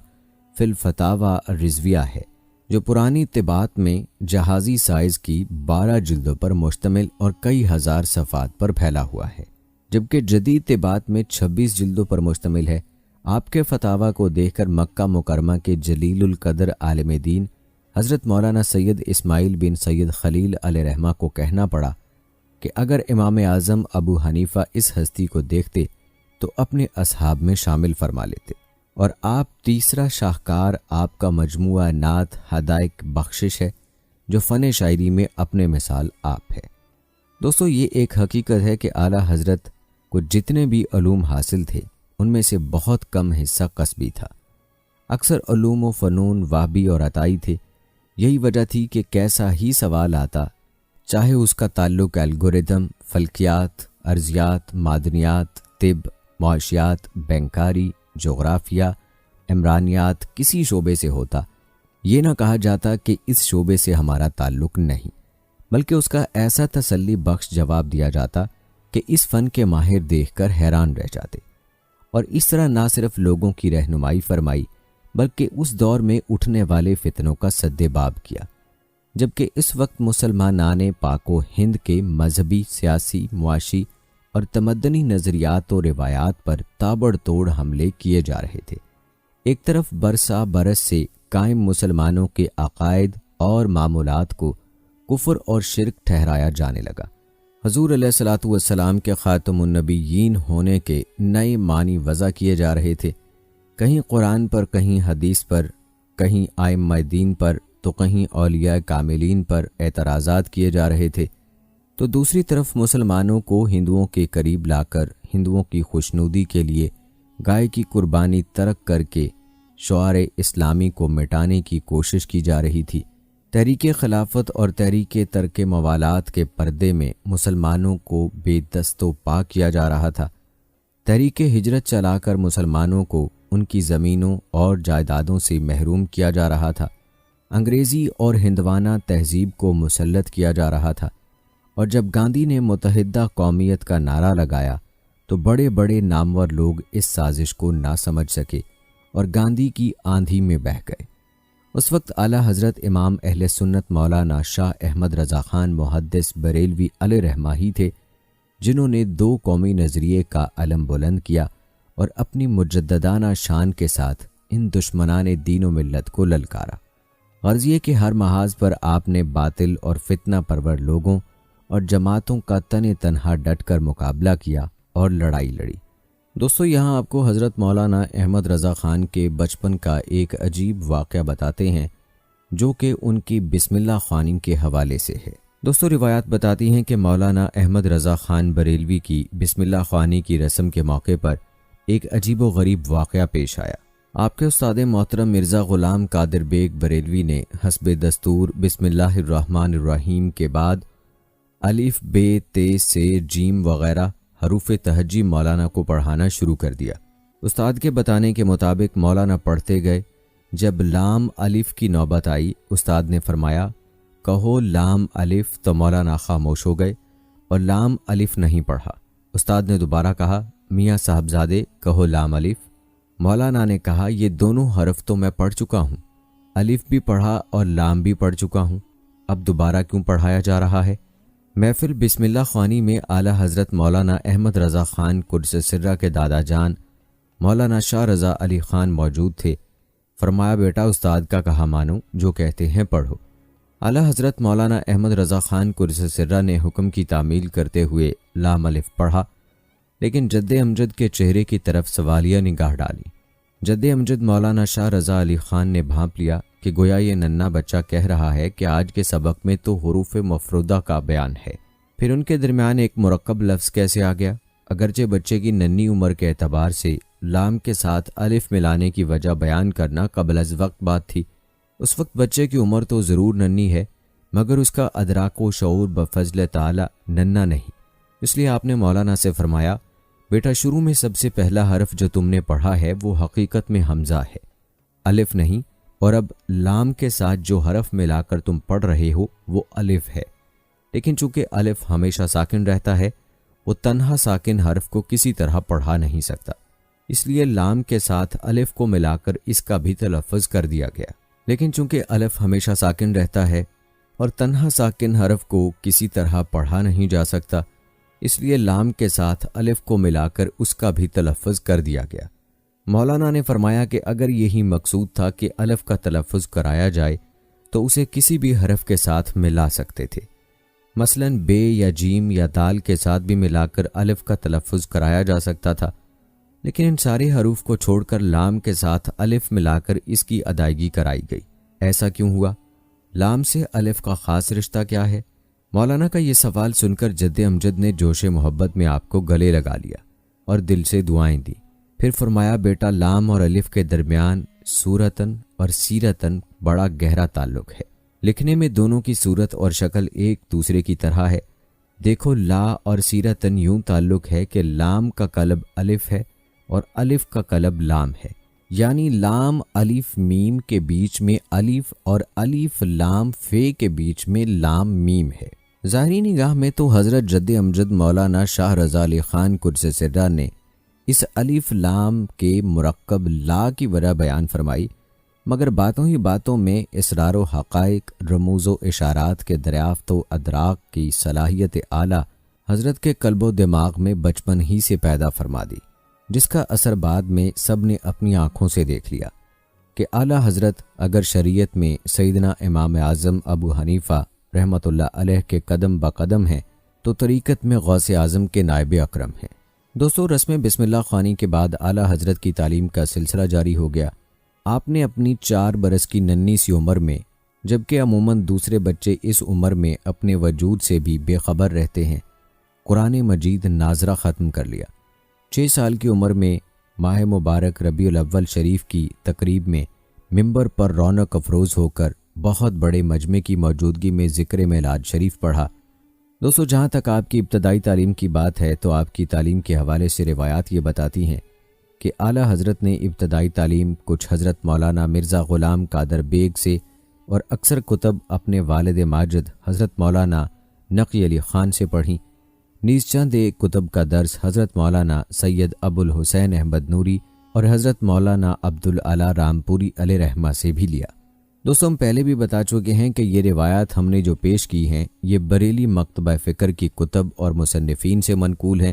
فی الفتاوی الرضویہ ہے، جو پرانی طباعت میں جہازی سائز کی 12 جلدوں پر مشتمل اور کئی ہزار صفحات پر پھیلا ہوا ہے، جبکہ جدید طباعت میں 26 جلدوں پر مشتمل ہے۔ آپ کے فتاوی کو دیکھ کر مکہ مکرمہ کے جلیل القدر عالم دین حضرت مولانا سید اسماعیل بن سید خلیل علیہ رحمہ کو کہنا پڑا کہ اگر امام اعظم ابو حنیفہ اس ہستی کو دیکھتے تو اپنے اصحاب میں شامل فرما لیتے، اور آپ تیسرا شاہکار آپ کا مجموعہ نعت حدائق بخشش ہے جو فن شاعری میں اپنے مثال آپ ہے۔ دوستو، یہ ایک حقیقت ہے کہ اعلیٰ حضرت کو جتنے بھی علوم حاصل تھے ان میں سے بہت کم حصہ قصبی تھا۔ اکثر علوم و فنون وہبی اور عطائی تھے۔ یہی وجہ تھی کہ کیسا ہی سوال آتا، چاہے اس کا تعلق الگوریدم، فلکیات، ارضیات، معدنیات، طب، معاشیات، بینکاری، جغرافیہ، عمرانیات، کسی شعبے سے ہوتا، یہ نہ کہا جاتا کہ اس شعبے سے ہمارا تعلق نہیں، بلکہ اس کا ایسا تسلی بخش جواب دیا جاتا کہ اس فن کے ماہر دیکھ کر حیران رہ جاتے، اور اس طرح نہ صرف لوگوں کی رہنمائی فرمائی بلکہ اس دور میں اٹھنے والے فتنوں کا سد باب کیا، جبکہ اس وقت مسلمانان پاک و ہند کے مذہبی، سیاسی، معاشی اور تمدنی نظریات و روایات پر تابڑ توڑ حملے کیے جا رہے تھے۔ ایک طرف برسا برس سے قائم مسلمانوں کے عقائد اور معمولات کو کفر اور شرک ٹھہرایا جانے لگا۔ حضور علیہ الصلوۃ والسلام کے خاتم النبیین ہونے کے نئے معنی وضع کیے جا رہے تھے، کہیں قرآن پر، کہیں حدیث پر، کہیں ائمہ دین پر تو کہیں اولیاء کاملین پر اعتراضات کیے جا رہے تھے، تو دوسری طرف مسلمانوں کو ہندوؤں کے قریب لا کر ہندوؤں کی خوشنودی کے لیے گائے کی قربانی ترک کر کے شعار اسلامی کو مٹانے کی کوشش کی جا رہی تھی۔ تحریک خلافت اور تحریک ترک موالات کے پردے میں مسلمانوں کو بے دست و پا کیا جا رہا تھا۔ تحریک ہجرت چلا کر مسلمانوں کو ان کی زمینوں اور جائیدادوں سے محروم کیا جا رہا تھا، انگریزی اور ہندوانہ تہذیب کو مسلط کیا جا رہا تھا، اور جب گاندھی نے متحدہ قومیت کا نعرہ لگایا تو بڑے بڑے نامور لوگ اس سازش کو نہ سمجھ سکے اور گاندھی کی آندھی میں بہہ گئے۔ اس وقت اعلیٰ حضرت امام اہل سنت مولانا شاہ احمد رضا خان محدث بریلوی علیہ رحمہ ہی تھے، جنہوں نے دو قومی نظریے کا علم بلند کیا اور اپنی مجددانہ شان کے ساتھ ان دشمنان دین و ملت کو للکارا۔ غرض یہ کہ ہر محاذ پر آپ نے باطل اور فتنہ پرور لوگوں اور جماعتوں کا تنہا ڈٹ کر مقابلہ کیا اور لڑائی لڑی۔ دوستو، یہاں آپ کو حضرت مولانا احمد رضا خان کے بچپن کا ایک عجیب واقعہ بتاتے ہیں، جو کہ ان کی بسم اللہ خوانی کے حوالے سے ہے۔ دوستو، روایات بتاتی ہیں کہ مولانا احمد رضا خان بریلوی کی بسم اللہ خوانی کی رسم کے موقع پر ایک عجیب و غریب واقعہ پیش آیا۔ آپ کے استاد محترم مرزا غلام قادر بیگ بریلوی نے حسب دستور بسم اللہ الرحمن الرحیم کے بعد الف بے تے سے جیم وغیرہ حروف تہجی مولانا کو پڑھانا شروع کر دیا۔ استاد کے بتانے کے مطابق مولانا پڑھتے گئے۔ جب لام الف کی نوبت آئی، استاد نے فرمایا کہو لام الف، تو مولانا خاموش ہو گئے اور لام الف نہیں پڑھا۔ استاد نے دوبارہ کہا میاں صاحبزادے کہو لام الف۔ مولانا نے کہا یہ دونوں حرف تو میں پڑھ چکا ہوں، الف بھی پڑھا اور لام بھی پڑھ چکا ہوں، اب دوبارہ کیوں پڑھایا جا رہا ہے؟ محفل بسم اللہ خوانی میں اعلیٰ حضرت مولانا احمد رضا خان قدس سرہ کے دادا جان مولانا شاہ رضا علی خان موجود تھے۔ فرمایا بیٹا استاد کا کہا مانو، جو کہتے ہیں پڑھو۔ اعلیٰ حضرت مولانا احمد رضا خان قدس سرہ نے حکم کی تعمیل کرتے ہوئے لام الف پڑھا، لیکن جد امجد کے چہرے کی طرف سوالیہ نگاہ ڈالی۔ جد امجد مولانا شاہ رضا علی خان نے بھانپ لیا کہ گویا یہ ننھا بچہ کہہ رہا ہے کہ آج کے سبق میں تو حروف مفردہ کا بیان ہے، پھر ان کے درمیان ایک مرکب لفظ کیسے آ گیا؟ اگرچہ بچے کی ننھی عمر کے اعتبار سے لام کے ساتھ الف ملانے کی وجہ بیان کرنا قبل از وقت بات تھی۔ اس وقت بچے کی عمر تو ضرور ننھی ہے، مگر اس کا ادراک و شعور بفضل تعالی ننھا نہیں۔ اس لیے آپ نے مولانا سے فرمایا بیٹا شروع میں سب سے پہلا حرف جو تم نے پڑھا ہے وہ حقیقت میں حمزہ ہے، الف نہیں، اور اب لام کے ساتھ جو حرف ملا کر تم پڑھ رہے ہو وہ الف ہے، لیکن چونکہ الف ہمیشہ ساکن رہتا ہے، وہ تنہا ساکن حرف کو کسی طرح پڑھا نہیں سکتا، اس لیے لام کے ساتھ الف کو ملا کر اس کا بھی تلفظ کر دیا گیا۔ لیکن چونکہ الف ہمیشہ ساکن رہتا ہے اور تنہا ساکن حرف کو کسی طرح پڑھا نہیں جا سکتا، اس لیے لام کے ساتھ الف کو ملا کر اس کا بھی تلفظ کر دیا گیا۔ مولانا نے فرمایا کہ اگر یہی مقصود تھا کہ الف کا تلفظ کرایا جائے تو اسے کسی بھی حرف کے ساتھ ملا سکتے تھے، مثلاً بے یا جیم یا دال کے ساتھ بھی ملا کر الف کا تلفظ کرایا جا سکتا تھا، لیکن ان سارے حروف کو چھوڑ کر لام کے ساتھ الف ملا کر اس کی ادائیگی کرائی گئی۔ ایسا کیوں ہوا؟ لام سے الف کا خاص رشتہ کیا ہے؟ مولانا کا یہ سوال سن کر جد امجد نے جوش محبت میں آپ کو گلے لگا لیا اور دل سے دعائیں دی۔ پھر فرمایا بیٹا لام اور الف کے درمیان صورتاً اور سیرتاً بڑا گہرا تعلق ہے، لکھنے میں دونوں کی صورت اور شکل ایک دوسرے کی طرح ہے۔ دیکھو لا اور سیرتاً یوں تعلق ہے کہ لام کا قلب الف ہے اور الف کا قلب لام ہے، یعنی لام الف میم کے بیچ میں الف اور الف لام فے کے بیچ میں لام میم ہے۔ ظاہری نگاہ میں تو حضرت جد امجد مولانا شاہ رضا علی خان قدس سرہ نے اس الف لام کے مرکب لا کی وجہ بیان فرمائی، مگر باتوں ہی باتوں میں اسرار و حقائق، رموز و اشارات کے دریافت و ادراک کی صلاحیت اعلیٰ حضرت کے قلب و دماغ میں بچپن ہی سے پیدا فرما دی، جس کا اثر بعد میں سب نے اپنی آنکھوں سے دیکھ لیا کہ اعلیٰ حضرت اگر شریعت میں سیدنا امام اعظم ابو حنیفہ رحمۃ اللہ علیہ کے قدم بقدم ہیں تو طریقت میں غوث اعظم کے نائب اکرم ہیں۔ دوستو، رسم بسم اللہ خوانی کے بعد اعلیٰ حضرت کی تعلیم کا سلسلہ جاری ہو گیا۔ آپ نے اپنی 4 برس کی ننھی سی عمر میں، جبکہ عموماً دوسرے بچے اس عمر میں اپنے وجود سے بھی بے خبر رہتے ہیں، قرآن مجید ناظرہ ختم کر لیا۔ 6 سال کی عمر میں ماہ مبارک ربیع الاول شریف کی تقریب میں ممبر پر رونق افروز ہو کر بہت بڑے مجمع کی موجودگی میں ذکر میلاد شریف پڑھا۔ دوستو، جہاں تک آپ کی ابتدائی تعلیم کی بات ہے تو آپ کی تعلیم کے حوالے سے روایات یہ بتاتی ہیں کہ اعلیٰ حضرت نے ابتدائی تعلیم کچھ حضرت مولانا مرزا غلام قادر بیگ سے اور اکثر کتب اپنے والد ماجد حضرت مولانا نقی علی خان سے پڑھیں، نیز چند ایک کتب کا درس حضرت مولانا سید ابو الحسین احمد نوری اور حضرت مولانا عبدالعلا رامپوری علیہ رحمہ سے بھی لیا۔ دوستوں، ہم پہلے بھی بتا چکے ہیں کہ یہ روایات ہم نے جو پیش کی ہیں یہ بریلی مکتبہ فکر کی کتب اور مصنفین سے منقول ہیں،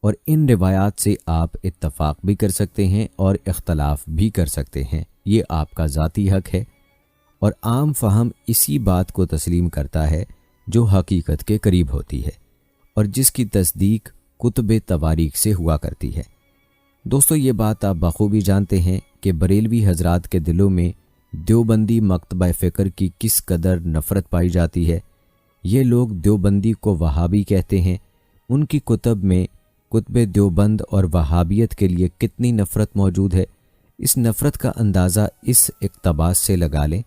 اور ان روایات سے آپ اتفاق بھی کر سکتے ہیں اور اختلاف بھی کر سکتے ہیں، یہ آپ کا ذاتی حق ہے، اور عام فہم اسی بات کو تسلیم کرتا ہے جو حقیقت کے قریب ہوتی ہے اور جس کی تصدیق کتب تواریخ سے ہوا کرتی ہے۔ دوستو، یہ بات آپ بخوبی جانتے ہیں کہ بریلوی حضرات کے دلوں میں دیوبندی مکتبہ فکر کی کس قدر نفرت پائی جاتی ہے۔ یہ لوگ دیوبندی کو وہابی کہتے ہیں۔ ان کی کتب میں کتب دیوبند اور وہابیت کے لیے کتنی نفرت موجود ہے، اس نفرت کا اندازہ اس اقتباس سے لگا لیں۔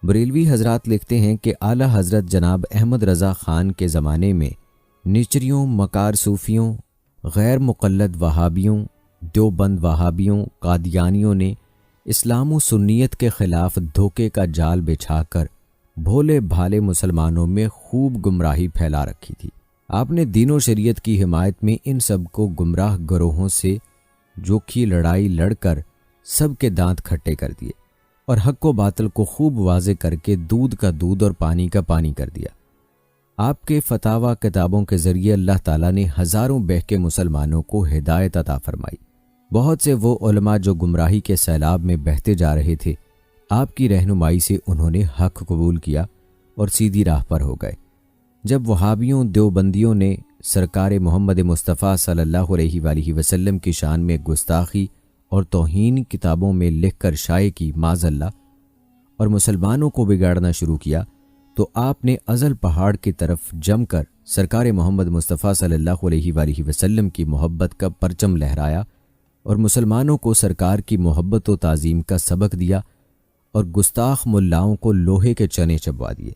بریلوی حضرات لکھتے ہیں کہ اعلیٰ حضرت جناب احمد رضا خان کے زمانے میں نچریوں، مکار صوفیوں، غیر مقلد وہابیوں، دیوبند وہابیوں، قادیانیوں نے اسلام و سنیت کے خلاف دھوکے کا جال بچھا کر بھولے بھالے مسلمانوں میں خوب گمراہی پھیلا رکھی تھی۔ آپ نے دین و شریعت کی حمایت میں ان سب کو گمراہ گروہوں سے جوکھی لڑائی لڑ کر سب کے دانت کھٹے کر دیے اور حق و باطل کو خوب واضح کر کے دودھ کا دودھ اور پانی کا پانی کر دیا۔ آپ کے فتاوی کتابوں کے ذریعے اللہ تعالیٰ نے ہزاروں بہکے مسلمانوں کو ہدایت عطا فرمائی۔ بہت سے وہ علماء جو گمراہی کے سیلاب میں بہتے جا رہے تھے، آپ کی رہنمائی سے انہوں نے حق قبول کیا اور سیدھی راہ پر ہو گئے۔ جب وہابیوں دیوبندیوں نے سرکار محمد مصطفیٰ صلی اللہ علیہ وآلہ وسلم کی شان میں گستاخی اور توہین کتابوں میں لکھ کر شائع کی معاذ اللہ اور مسلمانوں کو بگاڑنا شروع کیا، تو آپ نے ازل پہاڑ کی طرف جم کر سرکار محمد مصطفیٰ صلی اللہ علیہ وآلہ وسلم کی محبت کا پرچم لہرایا اور مسلمانوں کو سرکار کی محبت و تعظیم کا سبق دیا اور گستاخ ملاؤں کو لوہے کے چنے چبوا دیے۔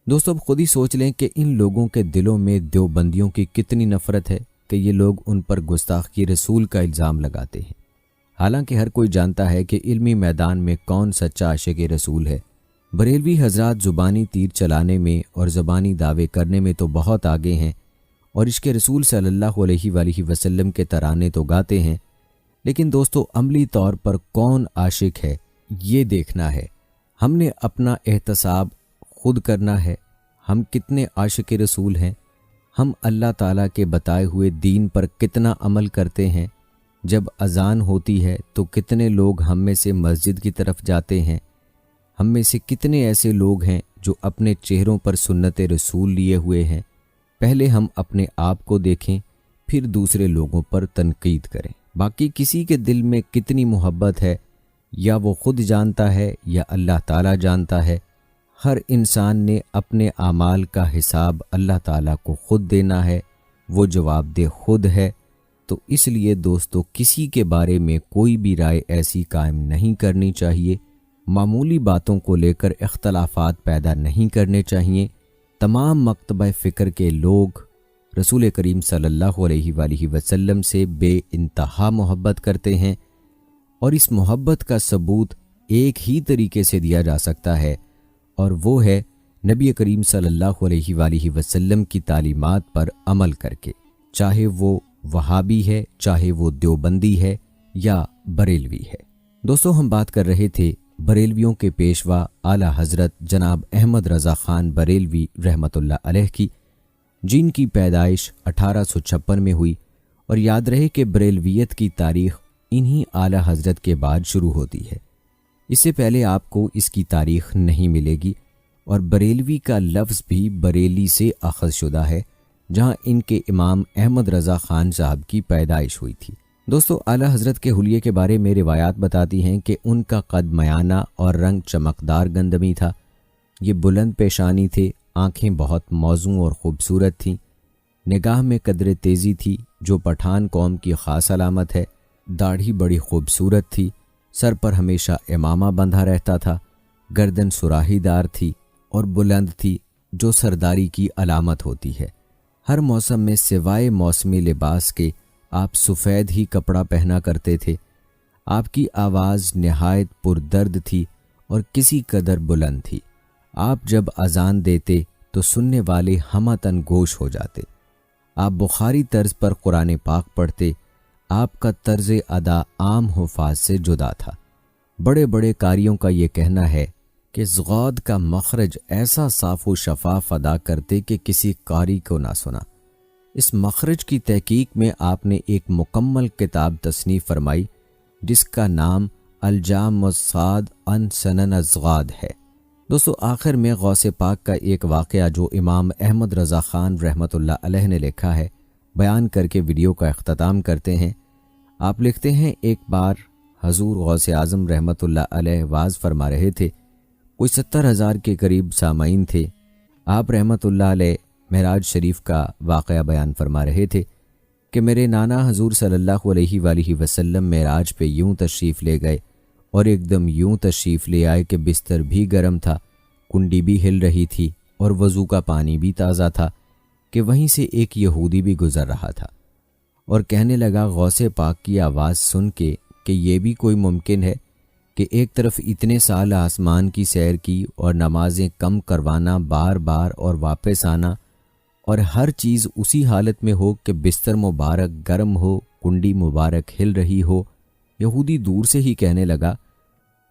دوستو، اب خود ہی سوچ لیں کہ ان لوگوں کے دلوں میں دیوبندیوں کی کتنی نفرت ہے کہ یہ لوگ ان پر گستاخی رسول کا الزام لگاتے ہیں، حالانکہ ہر کوئی جانتا ہے کہ علمی میدان میں کون سچا عاشق رسول ہے۔ بریلوی حضرات زبانی تیر چلانے میں اور زبانی دعوے کرنے میں تو بہت آگے ہیں اور عشق رسول صلی اللہ علیہ وآلہ وسلم کے ترانے تو گاتے ہیں، لیکن دوستو عملی طور پر کون عاشق ہے یہ دیکھنا ہے۔ ہم نے اپنا احتساب خود کرنا ہے، ہم کتنے عاشق رسول ہیں، ہم اللہ تعالیٰ کے بتائے ہوئے دین پر کتنا عمل کرتے ہیں۔ جب اذان ہوتی ہے تو کتنے لوگ ہم میں سے مسجد کی طرف جاتے ہیں، ہم میں سے کتنے ایسے لوگ ہیں جو اپنے چہروں پر سنت رسول لیے ہوئے ہیں۔ پہلے ہم اپنے آپ کو دیکھیں، پھر دوسرے لوگوں پر تنقید کریں۔ باقی کسی کے دل میں کتنی محبت ہے یا وہ خود جانتا ہے یا اللہ تعالیٰ جانتا ہے۔ ہر انسان نے اپنے اعمال کا حساب اللہ تعالیٰ کو خود دینا ہے، وہ جواب دہ خود ہے۔ تو اس لیے دوستو کسی کے بارے میں کوئی بھی رائے ایسی قائم نہیں کرنی چاہیے، معمولی باتوں کو لے کر اختلافات پیدا نہیں کرنے چاہیے۔ تمام مکتبہ فکر کے لوگ رسول کریم صلی اللہ علیہ وآلہ وسلم سے بے انتہا محبت کرتے ہیں، اور اس محبت کا ثبوت ایک ہی طریقے سے دیا جا سکتا ہے، اور وہ ہے نبی کریم صلی اللہ علیہ وآلہ وسلم کی تعلیمات پر عمل کر کے، چاہے وہ وہابی ہے، چاہے وہ دیوبندی ہے یا بریلوی ہے۔ دوستو، ہم بات کر رہے تھے بریلویوں کے پیشوا اعلیٰ حضرت جناب احمد رضا خان بریلوی رحمۃ اللہ علیہ کی، جن کی پیدائش 1856 میں ہوئی، اور یاد رہے کہ بریلویت کی تاریخ انہی اعلیٰ حضرت کے بعد شروع ہوتی ہے، اس سے پہلے آپ کو اس کی تاریخ نہیں ملے گی، اور بریلوی کا لفظ بھی بریلی سے اخذ شدہ ہے، جہاں ان کے امام احمد رضا خان صاحب کی پیدائش ہوئی تھی۔ دوستو، اعلیٰ حضرت کے حلیے کے بارے میں روایات بتاتی ہیں کہ ان کا قد میانہ اور رنگ چمکدار گندمی تھا، یہ بلند پیشانی تھے، آنکھیں بہت موزوں اور خوبصورت تھیں، نگاہ میں قدر تیزی تھی جو پٹھان قوم کی خاص علامت ہے، داڑھی بڑی خوبصورت تھی، سر پر ہمیشہ امامہ بندھا رہتا تھا، گردن سراہی دار تھی اور بلند تھی جو سرداری کی علامت ہوتی ہے۔ ہر موسم میں سوائے موسمی لباس کے آپ سفید ہی کپڑا پہنا کرتے تھے، آپ کی آواز نہایت پردرد تھی اور کسی قدر بلند تھی۔ آپ جب اذان دیتے تو سننے والے ہمتن گوش ہو جاتے۔ آپ بخاری طرز پر قرآن پاک پڑھتے۔ آپ کا طرز ادا عام حفاظ سے جدا تھا۔ بڑے بڑے قاریوں کا یہ کہنا ہے کہ ضاد کا مخرج ایسا صاف و شفاف ادا کرتے کہ کسی قاری کو نہ سنا۔ اس مخرج کی تحقیق میں آپ نے ایک مکمل کتاب تصنیف فرمائی جس کا نام الجام الصاد عن سنن الضاد ہے۔ دوستو، آخر میں غوث پاک کا ایک واقعہ جو امام احمد رضا خان رحمۃ اللہ علیہ نے لکھا ہے بیان کر کے ویڈیو کا اختتام کرتے ہیں۔ آپ لکھتے ہیں، ایک بار حضور غوث اعظم رحمۃ اللہ علیہ واز فرما رہے تھے۔ کوئی 70,000 کے قریب سامعین تھے۔ آپ رحمۃ اللہ علیہ معراج شریف کا واقعہ بیان فرما رہے تھے کہ میرے نانا حضور صلی اللہ علیہ وآلہ وسلم معراج پہ یوں تشریف لے گئے اور ایک دم یوں تشریف لے آئے کہ بستر بھی گرم تھا، کنڈی بھی ہل رہی تھی اور وضو کا پانی بھی تازہ تھا کہ وہیں سے ایک یہودی بھی گزر رہا تھا اور کہنے لگا غوث پاک کی آواز سن کے کہ یہ بھی کوئی ممکن ہے کہ ایک طرف اتنے سال آسمان کی سیر کی اور نمازیں کم کروانا بار بار اور واپس آنا اور ہر چیز اسی حالت میں ہو کہ بستر مبارک گرم ہو، کنڈی مبارک ہل رہی ہو۔ یہودی دور سے ہی کہنے لگا۔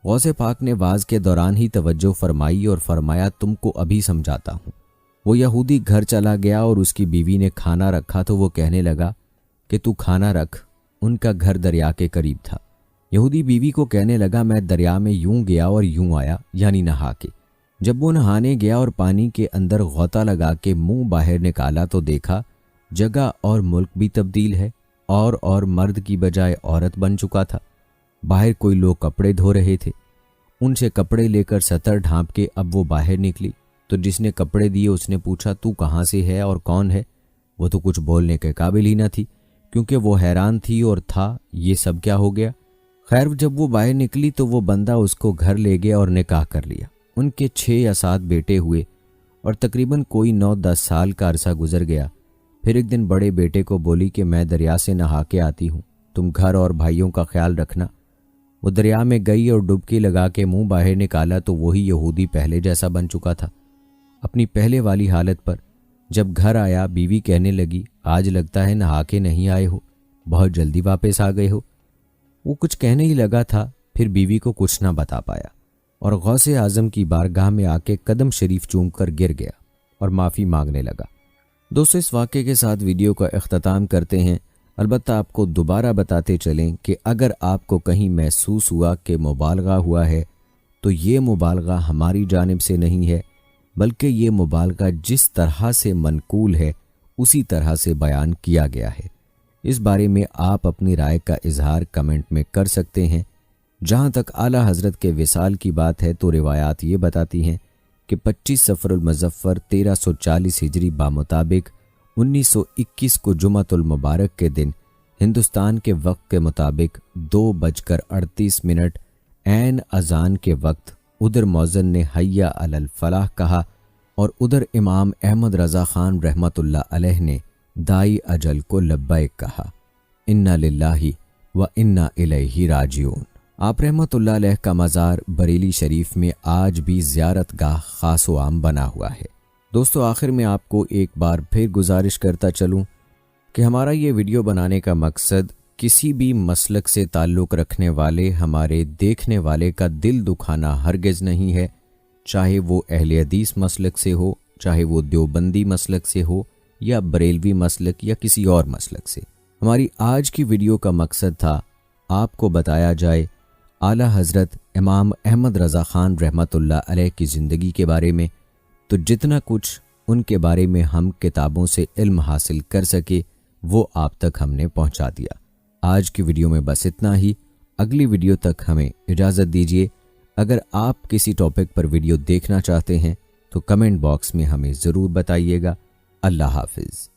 غوث پاک نے واز کے دوران ہی توجہ فرمائی اور فرمایا، تم کو ابھی سمجھاتا ہوں۔ وہ یہودی گھر چلا گیا اور اس کی بیوی نے کھانا رکھا تو وہ کہنے لگا کہ تو کھانا رکھ۔ ان کا گھر دریا کے قریب تھا۔ یہودی بیوی کو کہنے لگا، میں دریا میں یوں گیا اور یوں آیا، یعنی نہا کے۔ جب وہ نہانے گیا اور پانی کے اندر غوطہ لگا کے منہ باہر نکالا تو دیکھا جگہ اور ملک بھی تبدیل ہے، اور مرد کی بجائے عورت بن چکا تھا۔ باہر کوئی لوگ کپڑے دھو رہے تھے۔ ان سے کپڑے لے کر سطر ڈھانپ کے اب وہ باہر نکلی تو جس نے کپڑے دیے اس نے پوچھا، تو کہاں سے ہے اور کون ہے؟ وہ تو کچھ بولنے کے قابل ہی نہ تھی کیونکہ وہ حیران تھی اور تھا یہ سب کیا ہو گیا۔ خیر، جب وہ باہر نکلی تو وہ بندہ اس کو گھر لے گیا اور نکاح کر لیا۔ ان کے 6 یا 7 بیٹے ہوئے اور تقریباً کوئی 9-10 سال کا عرصہ گزر گیا۔ پھر ایک دن بڑے بیٹے کو بولی کہ میں دریا سے نہا کے آتی ہوں، تم گھر اور بھائیوں کا خیال رکھنا۔ وہ دریا میں گئی اور ڈبکی لگا کے منہ باہر نکالا تو وہی یہودی پہلے جیسا بن چکا تھا، اپنی پہلے والی حالت پر۔ جب گھر آیا بیوی کہنے لگی، آج لگتا ہے نہا کے نہیں آئے ہو، بہت جلدی واپس آ گئے ہو۔ وہ کچھ کہنے ہی لگا تھا، پھر بیوی کو کچھ نہ بتا پایا اور غوث اعظم کی بارگاہ میں آ کے قدم شریف چوم کر گر گیا اور معافی مانگنے لگا۔ دوستو، اس واقعے کے ساتھ ویڈیو کا اختتام کرتے ہیں۔ البتہ آپ کو دوبارہ بتاتے چلیں کہ اگر آپ کو کہیں محسوس ہوا کہ مبالغہ ہوا ہے تو یہ مبالغہ ہماری جانب سے نہیں ہے، بلکہ یہ مبالغہ جس طرح سے منقول ہے اسی طرح سے بیان کیا گیا ہے۔ اس بارے میں آپ اپنی رائے کا اظہار کمنٹ میں کر سکتے ہیں۔ جہاں تک اعلیٰ حضرت کے وصال کی بات ہے تو روایات یہ بتاتی ہیں کہ 25 صفر المظفر 1340 ہجری بامطابق 1921 کو جمعۃ المبارک کے دن ہندوستان کے وقت کے مطابق 2:38 عین اذان کے وقت ادھر مؤذن نے حی علی الفلاح کہا اور ادھر امام احمد رضا خان رحمۃ اللہ علیہ نے دائی اجل کو لبیک کہا۔ انا للہ و انا الیہ راجعون۔ آپ رحمۃ اللہ علیہ کا مزار بریلی شریف میں آج بھی زیارت گاہ خاص و عام بنا ہوا ہے۔ دوستو، آخر میں آپ کو ایک بار پھر گزارش کرتا چلوں کہ ہمارا یہ ویڈیو بنانے کا مقصد کسی بھی مسلک سے تعلق رکھنے والے ہمارے دیکھنے والے کا دل دکھانا ہرگز نہیں ہے، چاہے وہ اہل حدیث مسلک سے ہو، چاہے وہ دیوبندی مسلک سے ہو یا بریلوی مسلک یا کسی اور مسلک سے۔ ہماری آج کی ویڈیو کا مقصد تھا آپ کو بتایا جائے اعلیٰ حضرت امام احمد رضا خان رحمۃ اللہ علیہ کی زندگی کے بارے میں، تو جتنا کچھ ان کے بارے میں ہم کتابوں سے علم حاصل کر سکے وہ آپ تک ہم نے پہنچا دیا۔ آج کی ویڈیو میں بس اتنا ہی۔ اگلی ویڈیو تک ہمیں اجازت دیجیے۔ اگر آپ کسی ٹاپک پر ویڈیو دیکھنا چاہتے ہیں تو کمنٹ باکس میں ہمیں ضرور بتائیے گا۔ اللہ حافظ۔